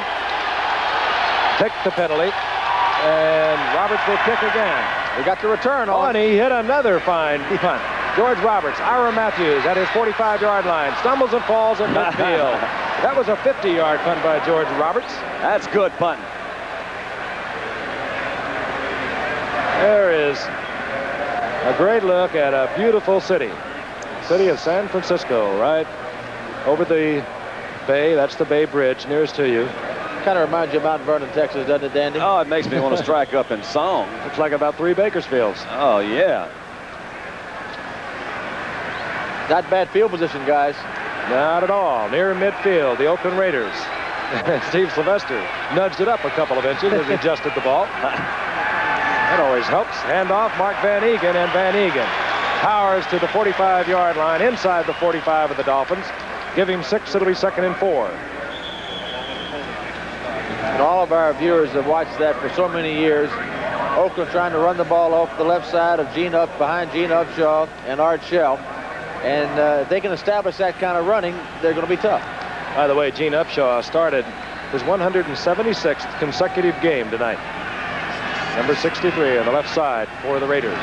took the penalty, and Roberts will kick again. We got the return on. And he hit another fine punt. George Roberts, Ira Matthews at his 45-yard line, stumbles and falls at midfield. That was a 50-yard punt by George Roberts. That's good punting. There is a great look at a beautiful city. City of San Francisco, right over the bay. That's the Bay Bridge nearest to you. Kind of reminds you of Mount Vernon, Texas, doesn't it, Dandy? Oh, it makes me want to strike up in song. Looks like about 3 Bakersfields. Oh, yeah. Not bad field position, guys. Not at all. Near midfield, the Oakland Raiders. Steve Sylvester nudged it up a couple of inches as he adjusted the ball. That always helps. Handoff, Mark Van Eegen, and Van Eegen powers to the 45-yard line, inside the 45 of the Dolphins. Give him 6, it'll be 2nd and 4. And all of our viewers have watched that for so many years. Oakland trying to run the ball off the left side of behind Gene Upshaw and Art Shell. And if they can establish that kind of running, they're going to be tough. By the way, Gene Upshaw started his 176th consecutive game tonight. Number 63 on the left side for the Raiders.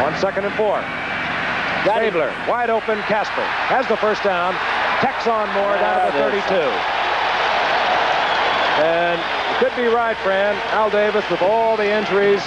On 2nd and 4. Stabler, wide open. Casper has the first down. Tacks on more down to the 32. And you could be right, Fran. Al Davis, with all the injuries,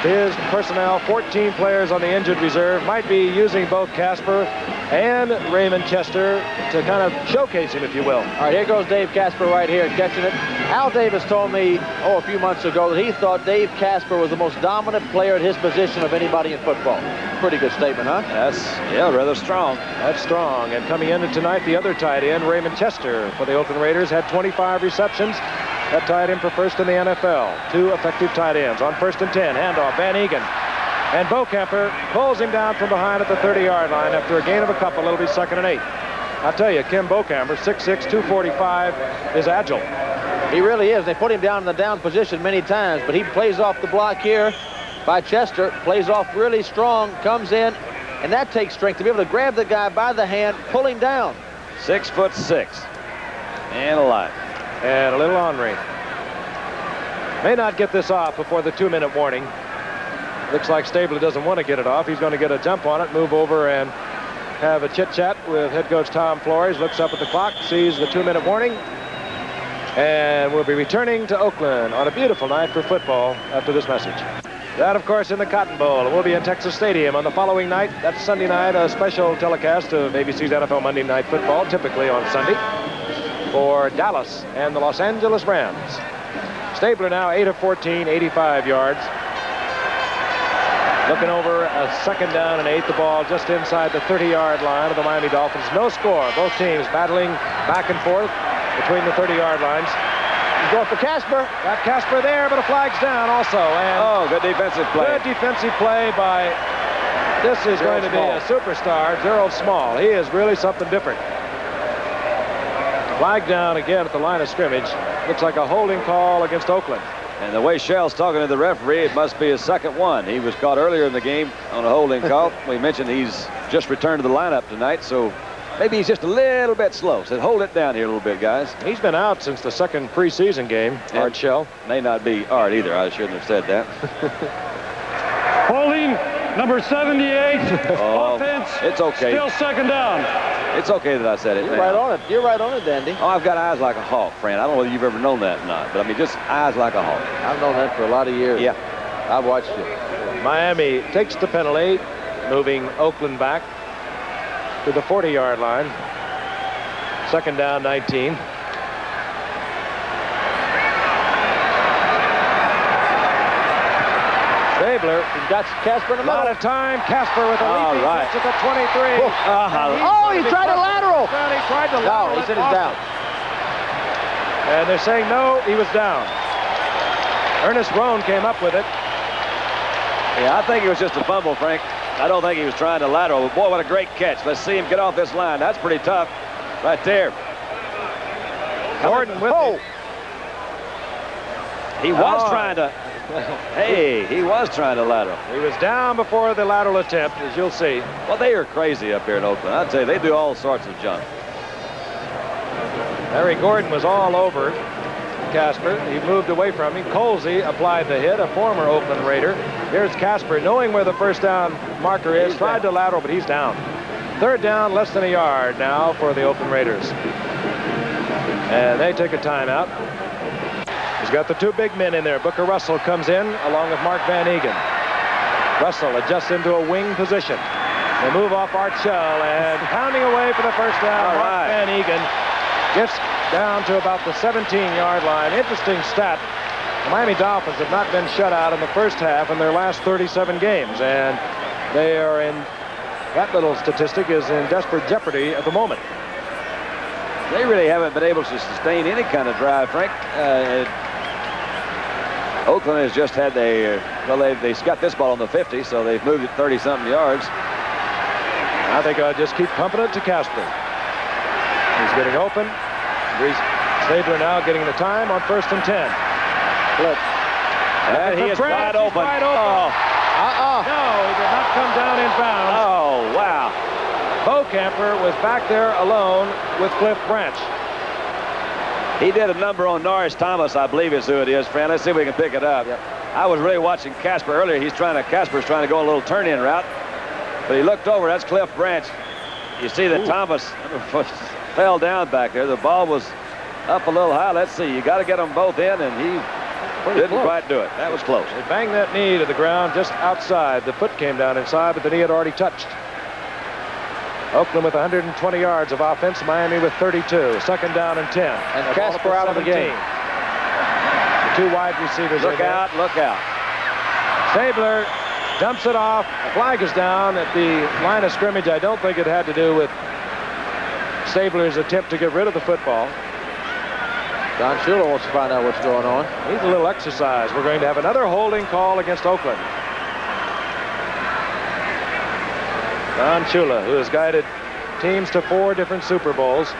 his personnel, 14 players on the injured reserve, might be using both Casper and Raymond Chester to kind of showcase him, if you will. All right, here goes Dave Casper right here catching it. Al Davis told me, a few months ago that he thought Dave Casper was the most dominant player at his position of anybody in football. Pretty good statement, huh? Yeah, rather strong. That's strong. And coming into tonight, the other tight end, Raymond Chester, for the Oakland Raiders, had 25 receptions. That tied him for first in the NFL. 2 effective tight ends. On 1st and 10, handoff, Van Eegen. And Bokemper pulls him down from behind at the 30-yard line. After a gain of a couple, it'll be 2nd and 8. I'll tell you, Kim Bokemper, 6'6", 245, is agile. He really is. They put him down in the down position many times, but he plays off the block here by Chester, plays off really strong, comes in, and that takes strength to be able to grab the guy by the hand, pull him down. 6'6", and alive. And a little ornery. May not get this off before the 2-minute warning. Looks like Stabler doesn't want to get it off. He's going to get a jump on it, move over and have a chit-chat with head coach Tom Flores. Looks up at the clock, sees the 2-minute warning. And we'll be returning to Oakland on a beautiful night for football after this message. That, of course, in the Cotton Bowl. We'll be in Texas Stadium on the following night. That's Sunday night, a special telecast of ABC's NFL Monday Night Football, typically on Sunday, for Dallas and the Los Angeles Rams. Stabler now 8 of 14, 85 yards. Looking over a 2nd down and 8, the ball just inside the 30-yard line of the Miami Dolphins. No score. Both teams battling back and forth between the 30-yard lines. He's going for Casper. Got Casper there, but a flag's down also. And good defensive play. Good defensive play by, this is going to be a superstar, Gerald Small. He is really something different. Flag down again at the line of scrimmage. Looks like a holding call against Oakland. And the way Shell's talking to the referee, it must be his 2nd one. He was caught earlier in the game on a holding call. We mentioned he's just returned to the lineup tonight, so maybe he's just a little bit slow. So hold it down here a little bit, guys. He's been out since the 2nd preseason game, Art Shell. May not be Art either. I shouldn't have said that. Holding number 78. Offense. It's okay. Still 2nd down. It's okay that I said it. You're right on it. You're right on it, Dandy. Oh, I've got eyes like a hawk, Fran. I don't know whether you've ever known that or not, but I mean, just eyes like a hawk. I've known that for a lot of years. Yeah. I've watched you. Miami takes the penalty, moving Oakland back to the 40-yard line. 2nd down, 19. Stabler. He's got Casper in the A lot middle. of time. Casper with a leaping catch at the 23. He tried a lateral. He tried to lateral. No, he said he's down. And they're saying no, he was down. Ernest Roan came up with it. Yeah, I think it was just a fumble, Frank. I don't think he was trying to lateral. But boy, what a great catch. Let's see him get off this line. That's pretty tough right there. Gordon with it. He was trying to... Hey, he was trying to lateral. He was down before the lateral attempt, as you'll see. Well, they are crazy up here in Oakland. I'll tell you, they do all sorts of junk. Larry Gordon was all over Casper. He moved away from him. Colsey applied the hit, a former Oakland Raider. Here's Casper, knowing where the first down marker is, tried to lateral, but he's down. 3rd down, less than a yard now for the Oakland Raiders. And they take a timeout. He's got the 2 big men in there. Booker Russell comes in along with Mark Van Eegen. Russell adjusts into a wing position. They move off Art Shell and pounding away for the first down. Mark Van Eegen gets down to about the 17-yard line. Interesting stat. The Miami Dolphins have not been shut out in the first half in their last 37 games, and they are in That little statistic is in desperate jeopardy at the moment. They really haven't been able to sustain any kind of drive, Frank. Oakland has just had they got this ball on the 50, so they've moved it 30-something yards. I think I'll just keep pumping it to Casper. He's getting open. Stabler now getting the time on 1st and 10. Flip. And he is wide open. Oh. No, he did not come down in bounds. Oh, wow. Camper was back there alone with Cliff Branch. He did a number on Norris Thomas, I believe is who it is, Fran. Let's see if we can pick it up. Yep. I was really watching Casper earlier. Casper's trying to go a little turn-in route. But he looked over. That's Cliff Branch. You see that Thomas fell down back there. The ball was up a little high. Let's see. You got to get them both in, and he didn't quite do it. That was close. He banged that knee to the ground just outside. The foot came down inside, but the knee had already touched. Oakland with 120 yards of offense. Miami with 32. 2nd down and 10. And Casper out of the game. The 2 wide receivers. Look out, look out. Stabler dumps it off. A flag is down at the line of scrimmage. I don't think it had to do with Stabler's attempt to get rid of the football. Don Shula wants to find out what's going on. Needs a little exercise. We're going to have another holding call against Oakland. Don Shula, who has guided teams to 4 different Super Bowls,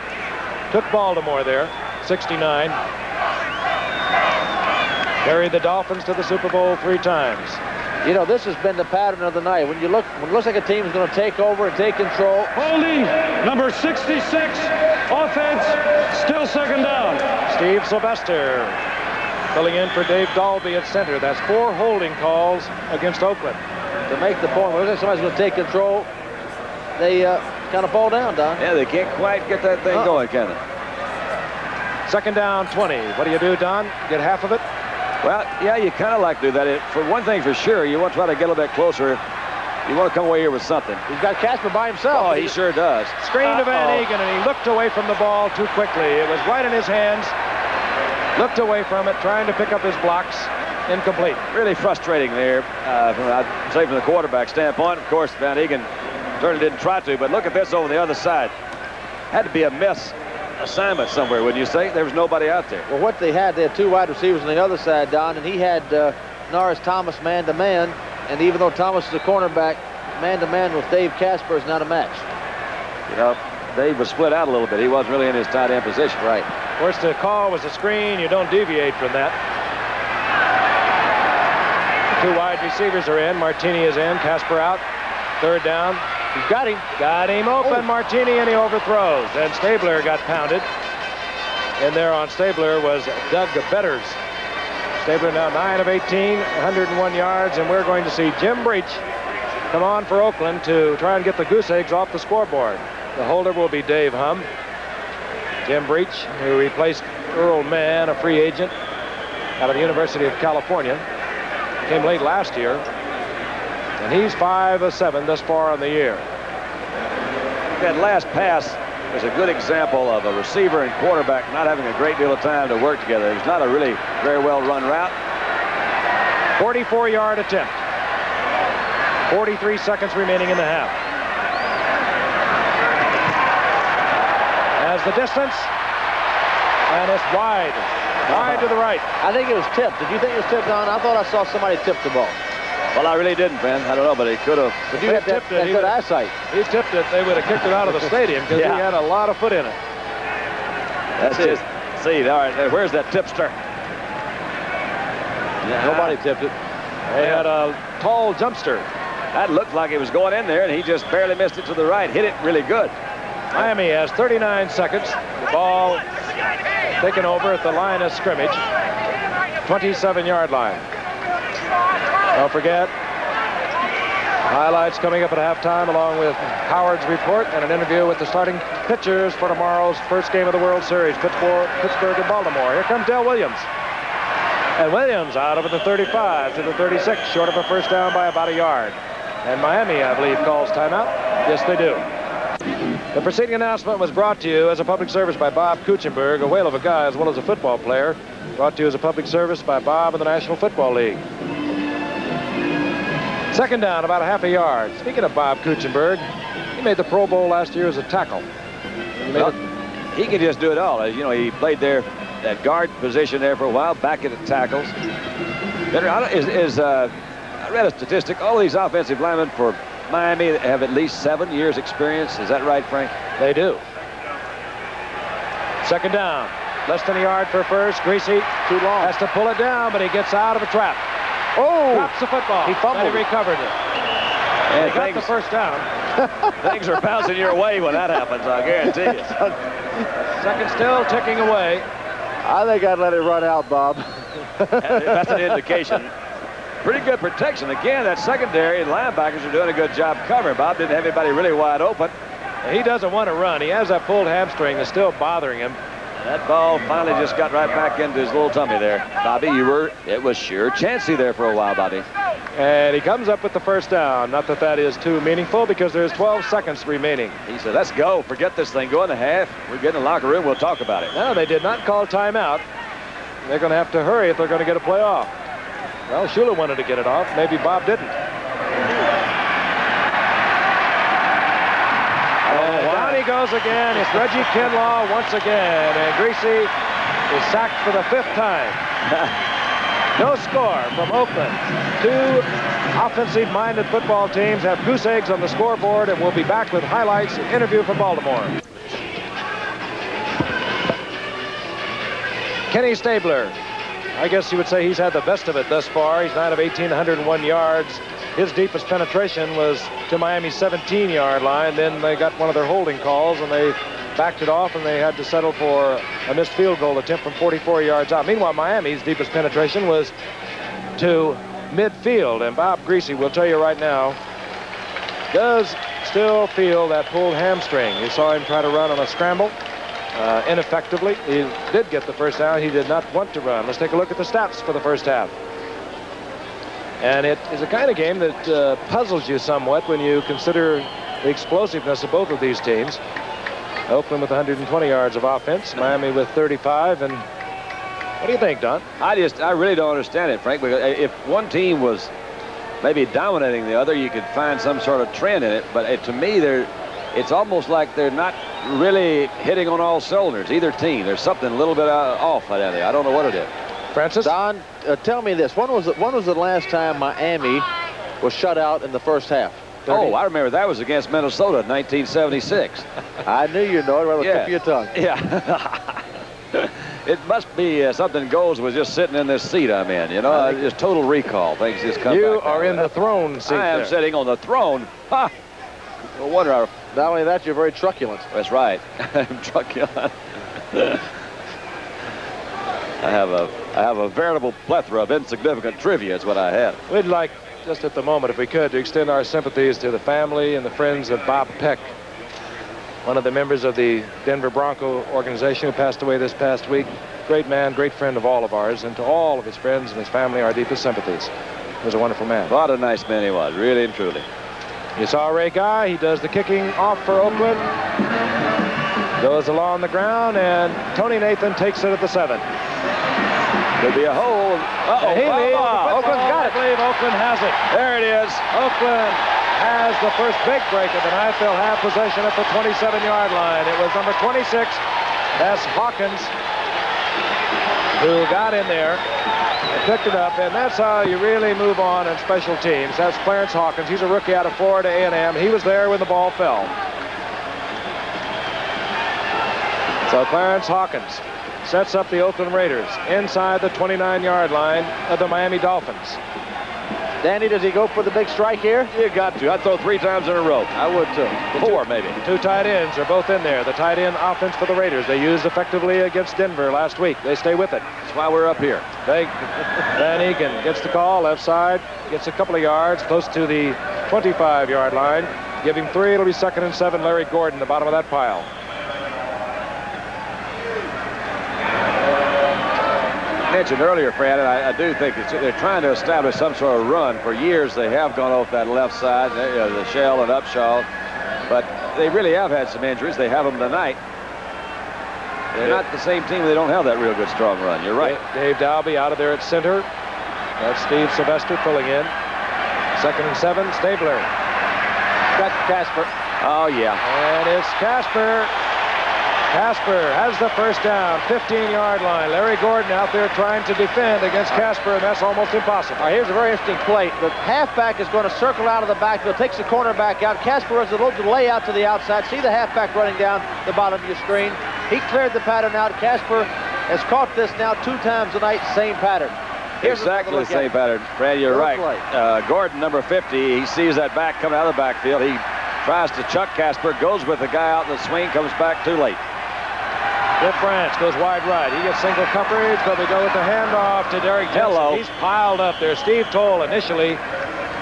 took Baltimore there, 69. Carried the Dolphins to the Super Bowl 3 times. You know, this has been the pattern of the night. When it looks like a team is going to take over and take control. Holding, number 66, offense, still 2nd down. Steve Sylvester filling in for Dave Dalby at center. That's 4 holding calls against Oakland. To make the point, when it looks like somebody's going to take control, they kind of fall down, Don. Yeah, they can't quite get that thing going, can they? 2nd down, 20. What do you do, Don? Get half of it? Well, yeah, you kind of like to do that. For one thing for sure, you want to try to get a little bit closer. You want to come away here with something. He's got Casper by himself. Oh, he sure does. Screen to Van Egan, and he looked away from the ball too quickly. It was right in his hands. Looked away from it, trying to pick up his blocks. Incomplete. Really frustrating there, I'd say from the quarterback standpoint. Of course, Van Egan certainly didn't try to, but look at this over the other side. Had to be a miss assignment somewhere, wouldn't you say? There was nobody out there. Well, what they had 2 wide receivers on the other side, Don, and he had Norris Thomas man-to-man, and even though Thomas is a cornerback, man-to-man with Dave Casper is not a match. You know, Dave was split out a little bit. He wasn't really in his tight end position. Right. Of course, the call was a screen. You don't deviate from that. The 2 wide receivers are in. Martini is in. Casper out. 3rd down. He's got him. Got him open, Martini, and he overthrows. And Stabler got pounded. And there on Stabler was Doug Betters. Stabler now 9 of 18, 101 yards, and we're going to see Jim Breach come on for Oakland to try and get the goose eggs off the scoreboard. The holder will be Dave Hum. Jim Breach, who replaced Earl Mann, a free agent out of the University of California. Came late last year. And he's 5 of 7 thus far on the year. That last pass was a good example of a receiver and quarterback not having a great deal of time to work together. It was not a really very well run route. 44-yard attempt. 43 seconds remaining in the half. As the distance, and it's wide. Wide to the right. I think it was tipped. Did you think it was tipped, Don? I thought I saw somebody tip the ball. Well, I really didn't, Ben. I don't know, but he could have. But you had that good eyesight. He tipped it. They would have kicked it out of the stadium because he had a lot of foot in it. That's it. See, all right, where's that tipster? Yeah, nobody tipped it. They had a tall jumpster. That looked like it was going in there, and he just barely missed it to the right. Hit it really good. Miami has 39 seconds. The ball taken over at the line of scrimmage. 27-yard line. Don't forget, highlights coming up at halftime along with Howard's report and an interview with the starting pitchers for tomorrow's first game of the World Series, Pittsburgh and Baltimore. Here comes Del Williams. And Williams out of the 35 to the 36, short of a first down by about a yard. And Miami, I believe, calls timeout. Yes, they do. The preceding announcement was brought to you as a public service by Bob Kuchenberg, a whale of a guy as well as a football player. Brought to you as a public service by Bob and the National Football League. Second down, about a half a yard. Speaking of Bob Kuchenberg, he made the Pro Bowl last year as a tackle. Well, he can just do it all. You know, he played there, that guard position there for a while, back at the tackles. I read a statistic. All these offensive linemen for Miami have at least 7 years experience. Is that right, Frank? They do. Second down. Less than a yard for first. Greasy Too long. has to pull it down, but he gets out of a trap. Oh! Drops the football. He fumbled. But he recovered it. And He got the first down. things are bouncing your way when that happens, I guarantee you. Second still ticking away. I think I'd let it run out, Bob. That's an indication. Pretty good protection. Again, that secondary and linebackers are doing a good job covering. Bob didn't have anybody really wide open. He doesn't want to run. He has that pulled hamstring that's still bothering him. That ball finally just got right back into his little tummy there. Bobby, it was sure chancy there for a while, Bobby. And he comes up with the first down. Not that that is too meaningful because there's 12 seconds remaining. He said, let's go. Forget this thing. Go in the half. We get in the locker room. We'll talk about it. No, they did not call timeout. They're going to have to hurry if they're going to get a play off. Well, Shula wanted to get it off. Maybe Bob didn't. And down he goes again. It's Reggie Kinlaw once again. And Greasy is sacked for the 5th time. No score from Oakland. 2 offensive-minded football teams have goose eggs on the scoreboard, and we'll be back with highlights and interview from Baltimore. Kenny Stabler. I guess you would say he's had the best of it thus far. He's 9 of 18, 101 yards. His deepest penetration was to Miami's 17-yard line. Then they got one of their holding calls, and they backed it off, and they had to settle for a missed field goal attempt from 44 yards out. Meanwhile, Miami's deepest penetration was to midfield, and Bob Greasy will tell you right now, does still feel that pulled hamstring. You saw him try to run on a scramble. Ineffectively. He did get the first down. He did not want to run. Let's take a look at the stats for the first half. And it is a kind of game that puzzles you somewhat when you consider the explosiveness of both of these teams. Oakland with 120 yards of offense, Miami with 35. And what do you think, Don? I really don't understand it, Frank. Because if one team was maybe dominating the other, you could find some sort of trend in it. But to me, it's almost like they're not really hitting on all cylinders, either team. There's something a little bit off out there. I don't know what it is. Francis? Don, tell me this. When was the last time Miami was shut out in the first half? 30. Oh, I remember that was against Minnesota in 1976. I knew you'd know it right on the tip of your tongue. Yeah. It must be something goes with just sitting in this seat I'm in. You know, just total recall. Things just come back. You are in the throne seat. I am sitting on the throne. Ha! No wonder. Not only that, you're very truculent. That's right. I'm truculent. I have a veritable plethora of insignificant trivia is what I have. We'd like, just at the moment, if we could, to extend our sympathies to the family and the friends of Bob Peck, one of the members of the Denver Bronco organization who passed away this past week. Great man, great friend of all of ours, and to all of his friends and his family, our deepest sympathies. He was a wonderful man. What a nice man he was, really and truly. You saw Ray Guy. He does the kicking off for Oakland. Goes along the ground, and Tony Nathan takes it at the 7. Could be a hole. Uh-oh. Oakland's got it. I believe Oakland has it. There it is. Oakland has the first big break of the night. They'll have possession at the 27-yard line. It was number 26. That's Hawkins who got in there and picked it up, and that's how you really move on in special teams. That's Clarence Hawkins. He's a rookie out of Florida A&M. He was there when the ball fell. So Clarence Hawkins sets up the Oakland Raiders inside the 29-yard line of the Miami Dolphins. Danny, does he go for the big strike here? You got to. I'd throw 3 times in a row. I would too. 4 maybe. The 2 tight ends are both in there. The tight end offense for the Raiders. They used effectively against Denver last week. They stay with it. That's why we're up here. Van Egan gets the call, left side, gets a couple of yards, close to the 25-yard line. Give him 3, it'll be 2nd and 7. Larry Gordon, the bottom of that pile. Mentioned earlier, Fran, and I do think they're trying to establish some sort of run. For years, they have gone off that left side, the Shell and Upshaw, but they really have had some injuries. They have them tonight. They're not the same team. They don't have that real good strong run. You're right. Dave Dalby out of there at center. That's Steve Sylvester filling in. 2nd and 7, Stabler. Got Casper. Oh, yeah. And it's Casper. Casper has the first down, 15-yard line. Larry Gordon out there trying to defend against Casper, and that's almost impossible. All right, here's a very interesting play. The halfback is going to circle out of the backfield, takes the cornerback out. Casper runs a little delay out to the outside. See the halfback running down the bottom of your screen. He cleared the pattern out. Casper has caught this now 2 times tonight, same pattern. Here's exactly the same pattern. Fred, you're right. Gordon, number 50, he sees that back coming out of the backfield. He tries to chuck Casper, goes with the guy out in the swing, comes back too late. Biff France goes wide right. He gets single coverage, but we go with the handoff to Derek Jensen. He's piled up there. Steve Toll initially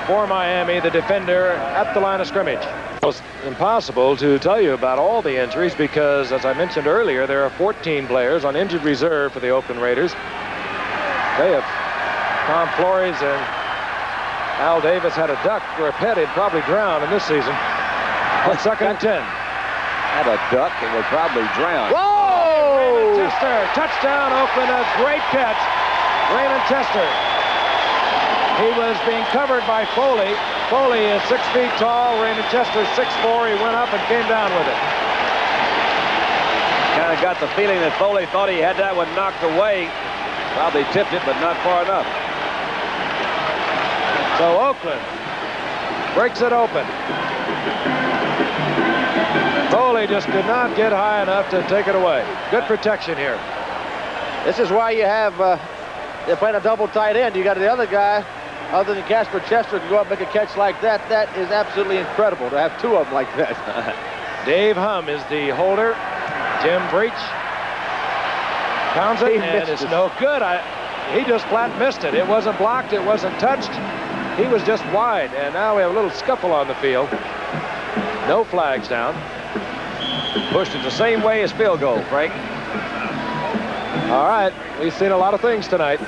for Miami, the defender at the line of scrimmage. It was impossible to tell you about all the injuries because, as I mentioned earlier, there are 14 players on injured reserve for the Oakland Raiders. They have Tom Flores and Al Davis had a duck for a pet. He'd probably drown in this season. On 2nd and 10. Had a duck and would probably drown. Whoa! Raymond Chester, touchdown Oakland, a great catch. Raymond Chester. He was being covered by Foley. Foley is 6 feet tall. Raymond Chester 6'4". He went up and came down with it. Kind of got the feeling that Foley thought he had that one knocked away. Probably tipped it, but not far enough. So Oakland breaks it open. Foley just could not get high enough to take it away. Good protection here. This is why you have, they're playing a double tight end. You got the other guy, other than Casper Chester, can go up and make a catch like that. That is absolutely incredible to have 2 of them like that. Dave Hum is the holder. Jim Breach pounds it, and it's no good. He just flat missed it. It wasn't blocked. It wasn't touched. He was just wide, and now we have a little scuffle on the field. No flags down. Pushed it the same way as field goal, Frank. All right, we've seen a lot of things tonight.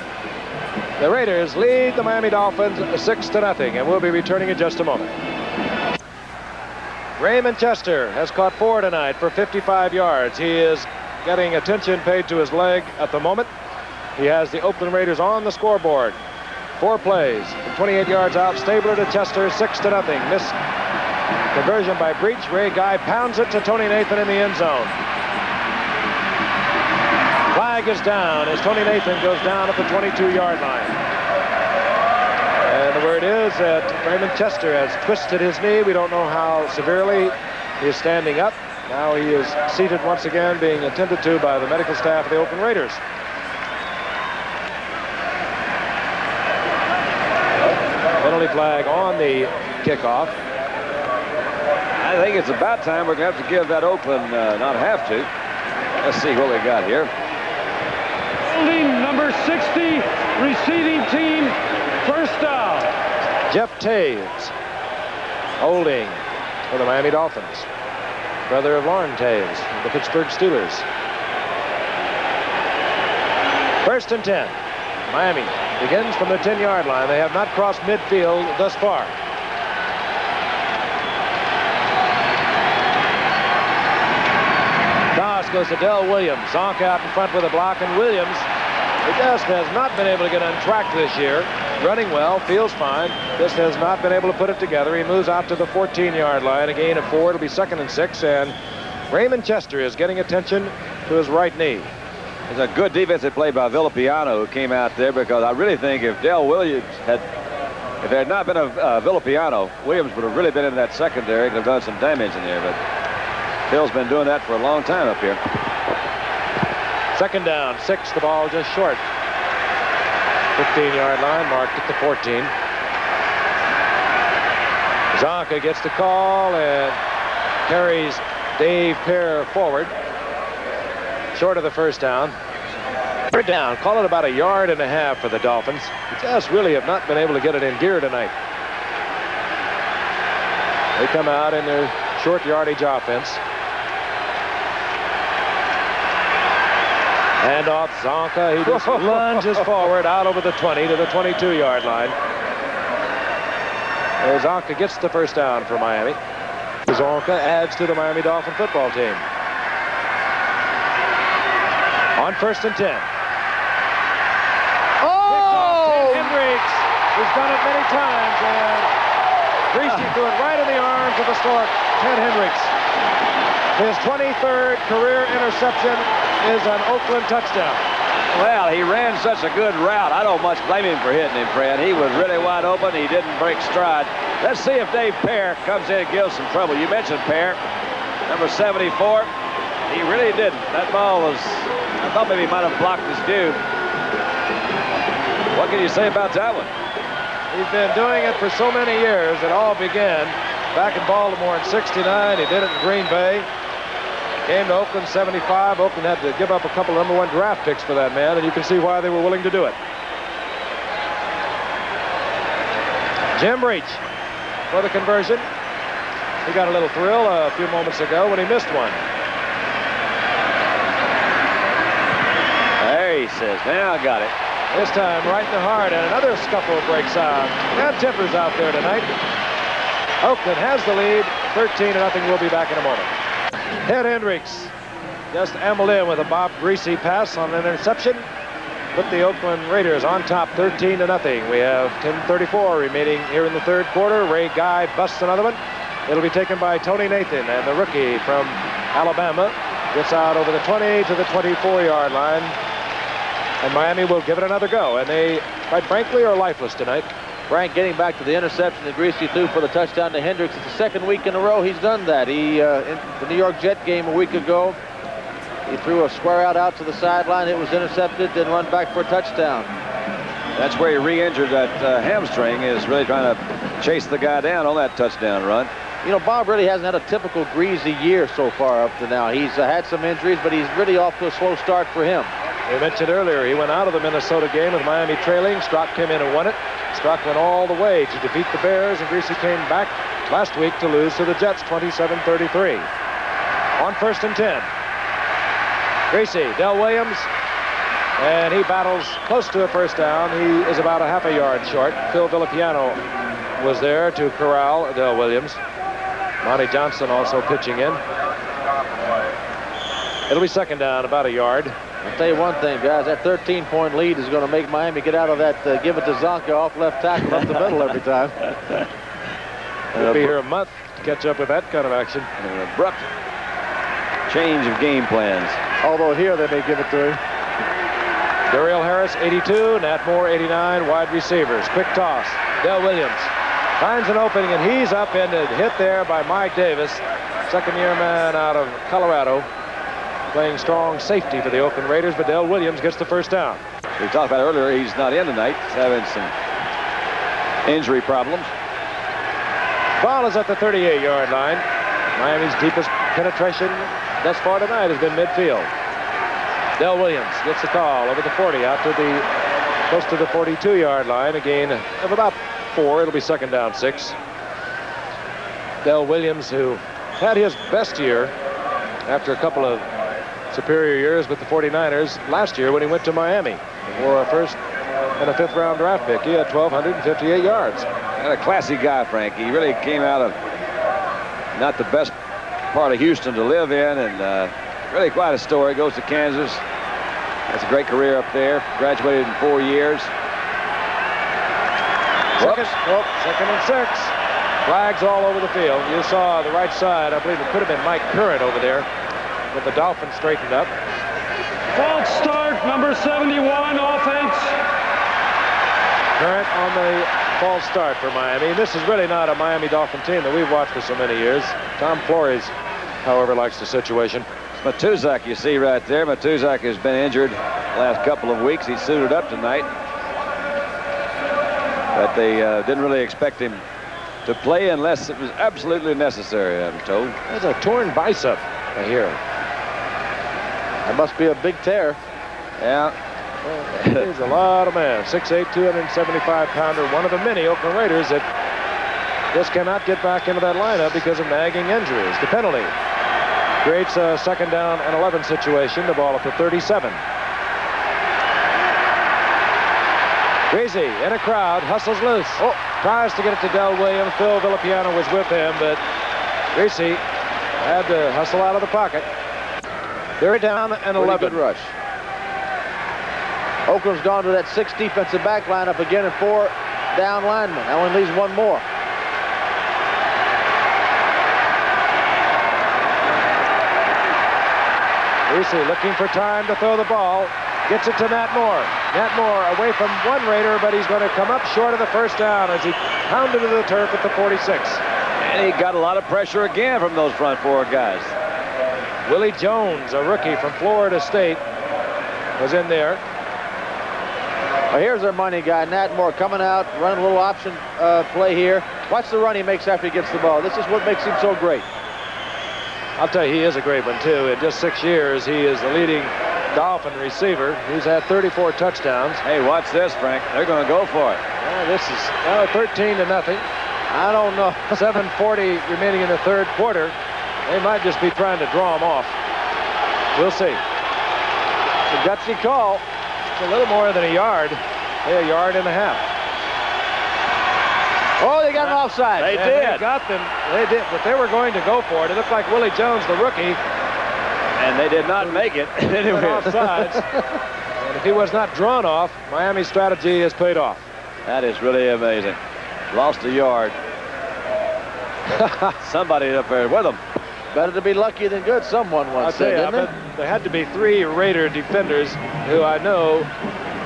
The Raiders lead the Miami Dolphins 6-0, and we'll be returning in just a moment. Raymond Chester has caught 4 tonight for 55 yards. He is getting attention paid to his leg at the moment. He has the Oakland Raiders on the scoreboard. 4 plays from 28 yards out. Stabler to Chester, 6-0. Missed conversion by Breach. Ray Guy pounds it to Tony Nathan in the end zone. Flag is down as Tony Nathan goes down at the 22-yard line. And the word is that Raymond Chester has twisted his knee. We don't know how severely. He is standing up. Now he is seated once again, being attended to by the medical staff of the Oakland Raiders. Penalty flag on the kickoff. I think it's about time we're going to have to give that Oakland, not have to. Let's see what we got here. Holding number 60, receiving team, first down. Jeff Taves holding for the Miami Dolphins. Brother of Lauren Taves, the Pittsburgh Steelers. 1st and 10. Miami begins from the 10-yard line. They have not crossed midfield thus far. Toss goes to Del Williams. Zonk out in front with a block, and Williams, he just has not been able to get on track this year. Running well, feels fine, just has not been able to put it together. He moves out to the 14-yard line, a gain of 4. It'll be 2nd and 6, and Raymond Chester is getting attention to his right knee. It's a good defensive play by Villapiano, who came out there, because I really think if Del Williams if there had not been a Villapiano, Williams would have really been in that secondary, could have done some damage in there, but Phil's been doing that for a long time up here. 2nd down, 6, the ball just short. 15-yard line, marked at the 14. Zonka gets the call and carries Dave Pear forward. Short of the first down. 3rd down, call it about 1.5 yards for the Dolphins. They just really have not been able to get it in gear tonight. They come out in their short yardage offense. Handoff, Zonka, he just lunges forward out over the 20 to the 22-yard line. And Zonka gets the first down for Miami. Zonka adds to the Miami Dolphin football team. On 1st and 10. Oh! Hendricks He's done it many times, and Greasy threw it right in the arms of the Stork, Ted Hendricks. His 23rd career interception is an Oakland touchdown. Well, he ran such a good route. I don't much blame him for hitting him, Fred. He was really wide open. He didn't break stride. Let's see if Dave Pear comes in and gives some trouble. You mentioned Pear, number 74. He really didn't. That ball was, I thought maybe he might have blocked his due. What can you say about that one? He's been doing it for so many years. It all began back in Baltimore in '69. He did it in Green Bay. Came to Oakland 75. Oakland had to give up a couple of #1 draft picks for that man, and you can see why they were willing to do it. Jim Breach for the conversion. He got a little thrill a few moments ago when he missed one. There he says, now I got it. This time right in the heart, and another scuffle breaks out. Bad tempers out there tonight. Oakland has the lead, 13-0. We'll be back in a moment. Ted Hendricks just ambled in with a Bob Greasy pass on an interception. Put the Oakland Raiders on top, 13-0. We have 10:34 remaining here in the third quarter. Ray Guy busts another one. It'll be taken by Tony Nathan, and the rookie from Alabama gets out over the 20 to the 24-yard line. And Miami will give it another go. And they, quite frankly, are lifeless tonight. Frank getting back to the interception that Greasy threw for the touchdown to Hendricks. It's the second week in a row he's done that. He, in the New York Jet game a week ago, he threw a square out to the sideline. It was intercepted, then run back for a touchdown. That's where he re-injured that hamstring, is really trying to chase the guy down on that touchdown run. You know, Bob really hasn't had a typical Greasy year so far up to now. He's had some injuries, but he's really off to a slow start for him. We mentioned earlier, he went out of the Minnesota game with Miami trailing. Strock came in and won it. Strock went all the way to defeat the Bears, and Greasy came back last week to lose to the Jets 27-33. On 1st and 10. Greasy, Del Williams, and he battles close to a first down. He is about a half a yard short. Phil Villapiano was there to corral Del Williams. Monty Johnson also pitching in. It'll be second down, about a yard. I'll tell you one thing, guys, that 13-point lead is going to make Miami get out of that give it to Zonka off left tackle up the middle every time. We'll be here a month to catch up with that kind of action. An abrupt change of game plans. Although here they may give it to him. Duriel Harris, 82. Nat Moore, 89. Wide receivers. Quick toss. Del Williams finds an opening, and he's up and hit there by Mike Davis, second-year man out of Colorado, playing strong safety for the Oakland Raiders, but Del Williams gets the first down. We talked about earlier, he's not in tonight. He's having some injury problems. Ball is at the 38-yard line. Miami's deepest penetration thus far tonight has been midfield. Del Williams gets the call over the 40 out to the close to the 42-yard line. A gain of about 4. It'll be second down 6. Del Williams, who had his best year after a couple of superior years with the 49ers last year when he went to Miami for a first and a 5th round draft pick. He had 1,258 yards. And a classy guy, Frank. He really came out of not the best part of Houston to live in, and really quite a story. Goes to Kansas. Has a great career up there. Graduated in 4 years. Second and 6. Flags all over the field. You saw the right side. I believe it could have been Mike Curran over there with the Dolphins straightened up. False start, number 71, offense. Curran on the false start for Miami. This is really not a Miami Dolphin team that we've watched for so many years. Tom Flores, however, likes the situation. Matuzak, you see right there. Matuzak has been injured the last couple of weeks. He suited up tonight. But they didn't really expect him to play unless it was absolutely necessary, I'm told. There's a torn bicep, I hear. That must be a big tear. Yeah. He's a lot of man. 6'8", 275-pounder. One of the many Oakland Raiders that just cannot get back into that lineup because of nagging injuries. The penalty creates a second down and 11 situation. The ball at the 37. Greasy in a crowd, hustles loose. Tries to get it to Del Williams. Phil Villapiano was with him, but Greasy had to hustle out of the pocket. They're down and 11. Good rush. Oakland's gone to that 6 defensive back lineup again in 4. down lineman. That only leaves one more. Reese looking for time to throw the ball. Gets it to Nat Moore. Nat Moore away from one Raider, but he's going to come up short of the first down as he pounded to the turf at the 46. And he got a lot of pressure again from those front four guys. Willie Jones, a rookie from Florida State, was in there. Well, here's their money guy, Nat Moore, coming out, running a little option play here. Watch the run he makes after he gets the ball. This is what makes him so great. I'll tell you, he is a great one, too. In just 6 years, he is the leading Dolphin receiver. He's had 34 touchdowns. Hey, watch this, Frank. They're going to go for it. This is 13-0. I don't know. 7:40 remaining in the third quarter. They might just be trying to draw him off. We'll see. It's a gutsy call. It's a little more than a yard. A yard and a half. Oh, they got an offside. They And did. They got them. They did, but they were going to go for it. It looked like Willie Jones, the rookie, And they did not make it. went Anyway. offsides. And if he was not drawn off, Miami's strategy has paid off. That is really amazing. Lost a yard. Somebody up there with him. Better to be lucky than good, someone I'll once tell said, you, I didn't bet there had to be 3 Raider defenders who I know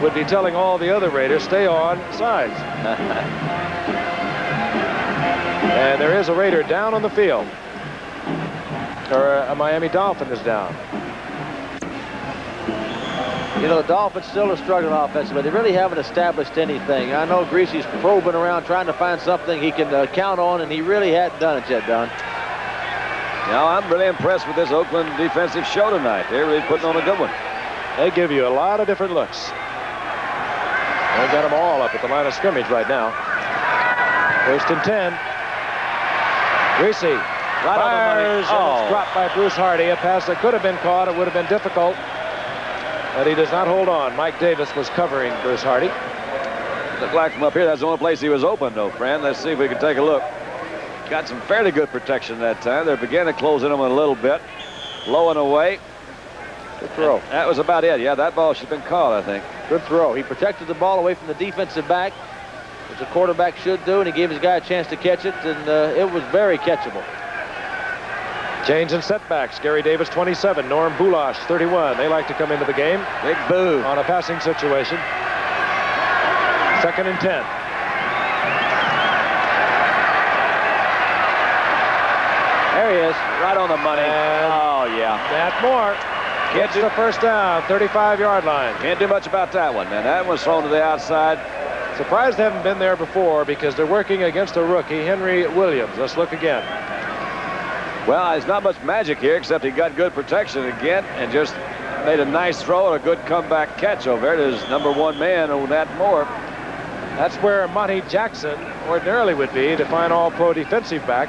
would be telling all the other Raiders, stay on sides. And there is a Raider down on the field. Or a Miami Dolphin is down. You know, the Dolphins still are struggling offensively. They really haven't established anything. I know Greasy's probing around trying to find something he can count on, and he really hadn't done it yet, Don. Now, I'm really impressed with this Oakland defensive show tonight. They're really putting on a good one. They give you a lot of different looks. They've got them all up at the line of scrimmage right now. 1st and 10. Greasy Right on the money. fires, and it's Oh. dropped by Bruce Hardy. A pass that could have been caught. It would have been difficult. But he does not hold on. Mike Davis was covering Bruce Hardy. Looked like from up here, that's the only place he was open, though, Fran. Let's see if we can take a look. Got some fairly good protection that time. They're beginning to close in on him a little bit. Low and away. Good throw. And that was about it. Yeah, that ball should have been caught, I think. Good throw. He protected the ball away from the defensive back, which a quarterback should do, and he gave his guy a chance to catch it, and it was very catchable. Change in setbacks. Gary Davis, 27. Norm Bulash, 31. They like to come into the game Big boo. on a passing situation. 2nd and 10. There he is, right on the money. And Oh, yeah. Nat Moore gets the first down, 35-yard line. Can't do much about that one, man. That was thrown to the outside. Surprised they haven't been there before because they're working against a rookie, Henry Williams. Let's look again. Well, there's not much magic here, except he got good protection again and just made a nice throw and a good comeback catch over there to his #1 man, Nat Moore. That's where Monty Jackson ordinarily would be, the fine all-pro defensive back.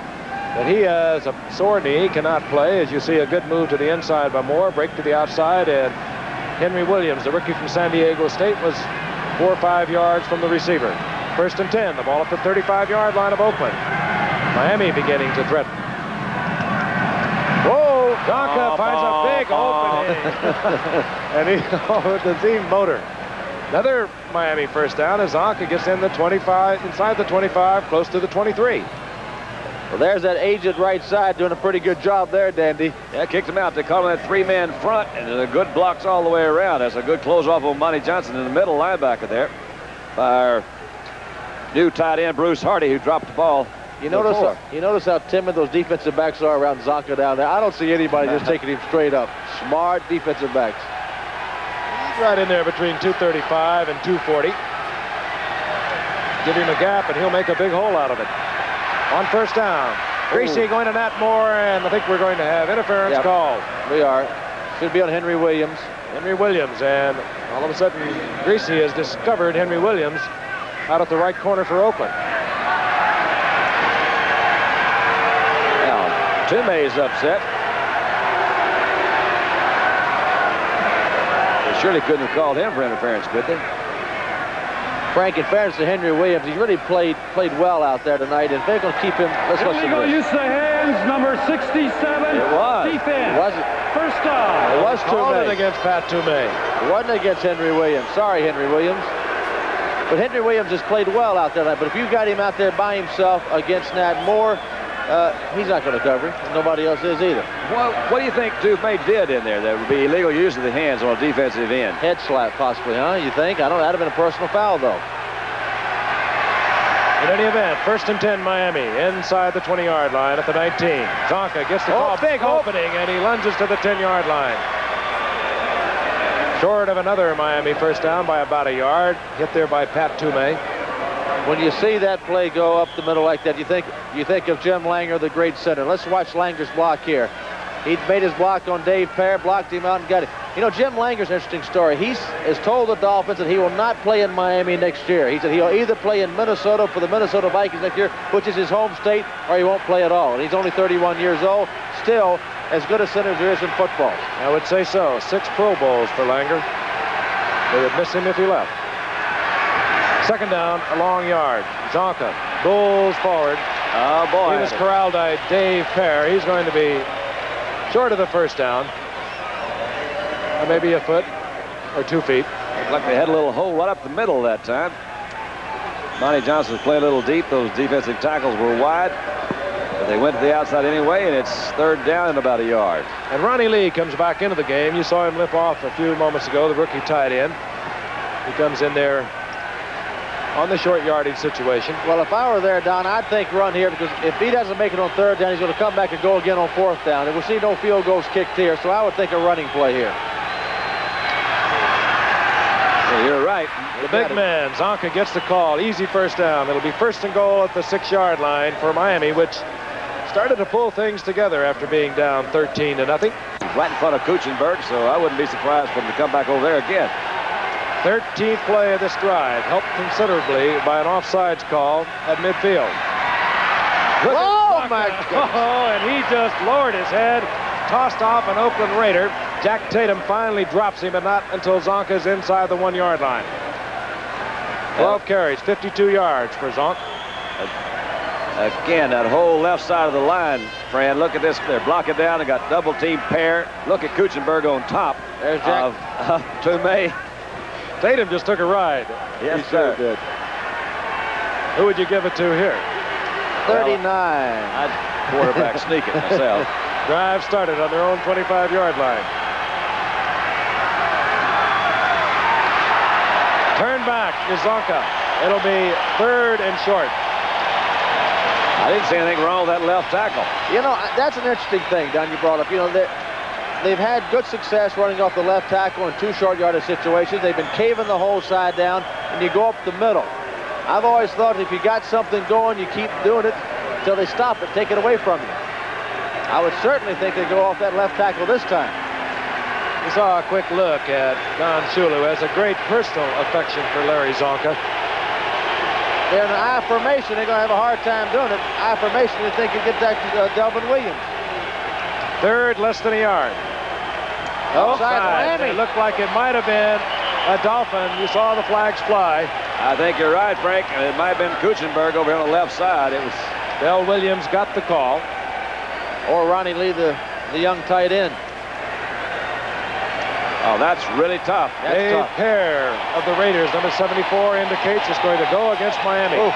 But he has a sore knee, cannot play. As you see, a good move to the inside by Moore, break to the outside, and Henry Williams, the rookie from San Diego State, was 4 or 5 yards from the receiver. 1st and 10, the ball at the 35-yard line of Oakland. Miami beginning to threaten. Whoa, Donka finds a big opening. And he, with the Zine motor. Another Miami first down as Zonka gets in the 25, inside the 25, close to the 23. Well, there's that aged right side doing a pretty good job there, Dandy. Yeah, kicked him out. They call him that 3-man front, and the good blocks all the way around. That's a good close off on Monty Johnson in the middle linebacker there by our new tight end, Bruce Hardy, who dropped the ball. You notice how timid those defensive backs are around Zonka down there. I don't see anybody just taking him straight up. Smart defensive backs. He's right in there between 235 and 240. Give him a gap, and he'll make a big hole out of it. On first down, Greasy going to Nat Moore, and I think we're going to have interference called. We are. Should be on Henry Williams. Henry Williams, and all of a sudden, Greasy has discovered Henry Williams out at the right corner for Oakland. Now, Tumay's upset. They surely couldn't have called him for interference, could they? Frank, in fairness to Henry Williams, he's really played well out there tonight, and if they're going to keep him, let's listen to Illegal this. use of hands, number 67. It was. Defense. Was it? First down. It was Called it Toomey. against Pat Toomey. It wasn't against Henry Williams. Sorry, Henry Williams. But Henry Williams has played well out there. But if you've got him out there by himself against Nat Moore, he's not going to cover him. Nobody else is either. Well, what do you think Dufay did in there that would be illegal use of the hands on a defensive end? Head slap, possibly, huh? You think? I don't know. That'd have been a personal foul, though. In any event, 1st and 10 Miami inside the 20-yard line at the 19. Zonka gets the call. Big opening, and he lunges to the 10-yard line. Short of another Miami first down by about a yard. Hit there by Pat Toomey. When you see that play go up the middle like that, you think of Jim Langer, the great center. Let's watch Langer's block here. He made his block on Dave Pear, blocked him out and got it. You know, Jim Langer's an interesting story. He has told the Dolphins that he will not play in Miami next year. He said he'll either play in Minnesota for the Minnesota Vikings next year, which is his home state, or he won't play at all. And he's only 31 years old, still as good a center as there is in football. I would say so. 6 Pro Bowls for Langer. They would miss him if he left. 2nd down, a long yard. Zonka bulls forward. Oh, boy. He was corralled by Dave Pear. He's going to be short of the first down. Or maybe a foot or 2 feet. Looked like they had a little hole right up the middle that time. Monty Johnson was playing a little deep. Those defensive tackles were wide. But they went to the outside anyway, and it's 3rd down and about a yard. And Ronnie Lee comes back into the game. You saw him limp off a few moments ago, the rookie tight end. He comes in there on the short yardage situation. Well, if I were there, Don, I'd think run here, because if he doesn't make it on 3rd down, he's going to come back and go again on 4th down. And we'll see no field goals kicked here, so I would think a running play here. Well, you're right. The big man, Zonka, gets the call. Easy first down. It'll be 1st and goal at the 6-yard line for Miami, which started to pull things together after being down 13-0. Right in front of Kuchenberg, so I wouldn't be surprised for him to come back over there again. 13th play of this drive, helped considerably by an offsides call at midfield. Oh, my God. Oh, and he just lowered his head, tossed off an Oakland Raider. Jack Tatum finally drops him, but not until Zonka's inside the 1-yard line. 12 carries, 52 yards for Zonk. Again, that whole left side of the line, Fran, look at this. They're blocking down. They got double-team Pear. Look at Kuchenberg on top. There's Jack. Of Toomey. Tatum just took a ride. Yes, sir. Did. Who would you give it to here? 39. I'd quarterback sneak it myself. Drive started on their own 25-yard line. Turn back is Zonka. It'll be 3rd and short. I didn't see anything wrong with that left tackle. You know, that's an interesting thing, Don, you brought up. You know, they've had good success running off the left tackle in 2 short yardage situations. They've been caving the whole side down, and you go up the middle. I've always thought if you got something going, you keep doing it until they stop it, take it away from you. I would certainly think they go off that left tackle this time. We saw a quick look at Don Shula, who has a great personal affection for Larry Zonka. They're in an I formation. They're going to have a hard time doing it. I formation, you think you get that to Delvin Williams. 3rd, less than a yard. Offside. It looked like it might have been a Dolphin. You saw the flags fly. I think you're right, Frank. It might have been Kuchenberg over here on the left side. It was. Del Williams got the call. Or Ronnie Lee, the young tight end. Oh, that's really tough. A pair of the Raiders, number 74, indicates it's going to go against Miami. Ooh.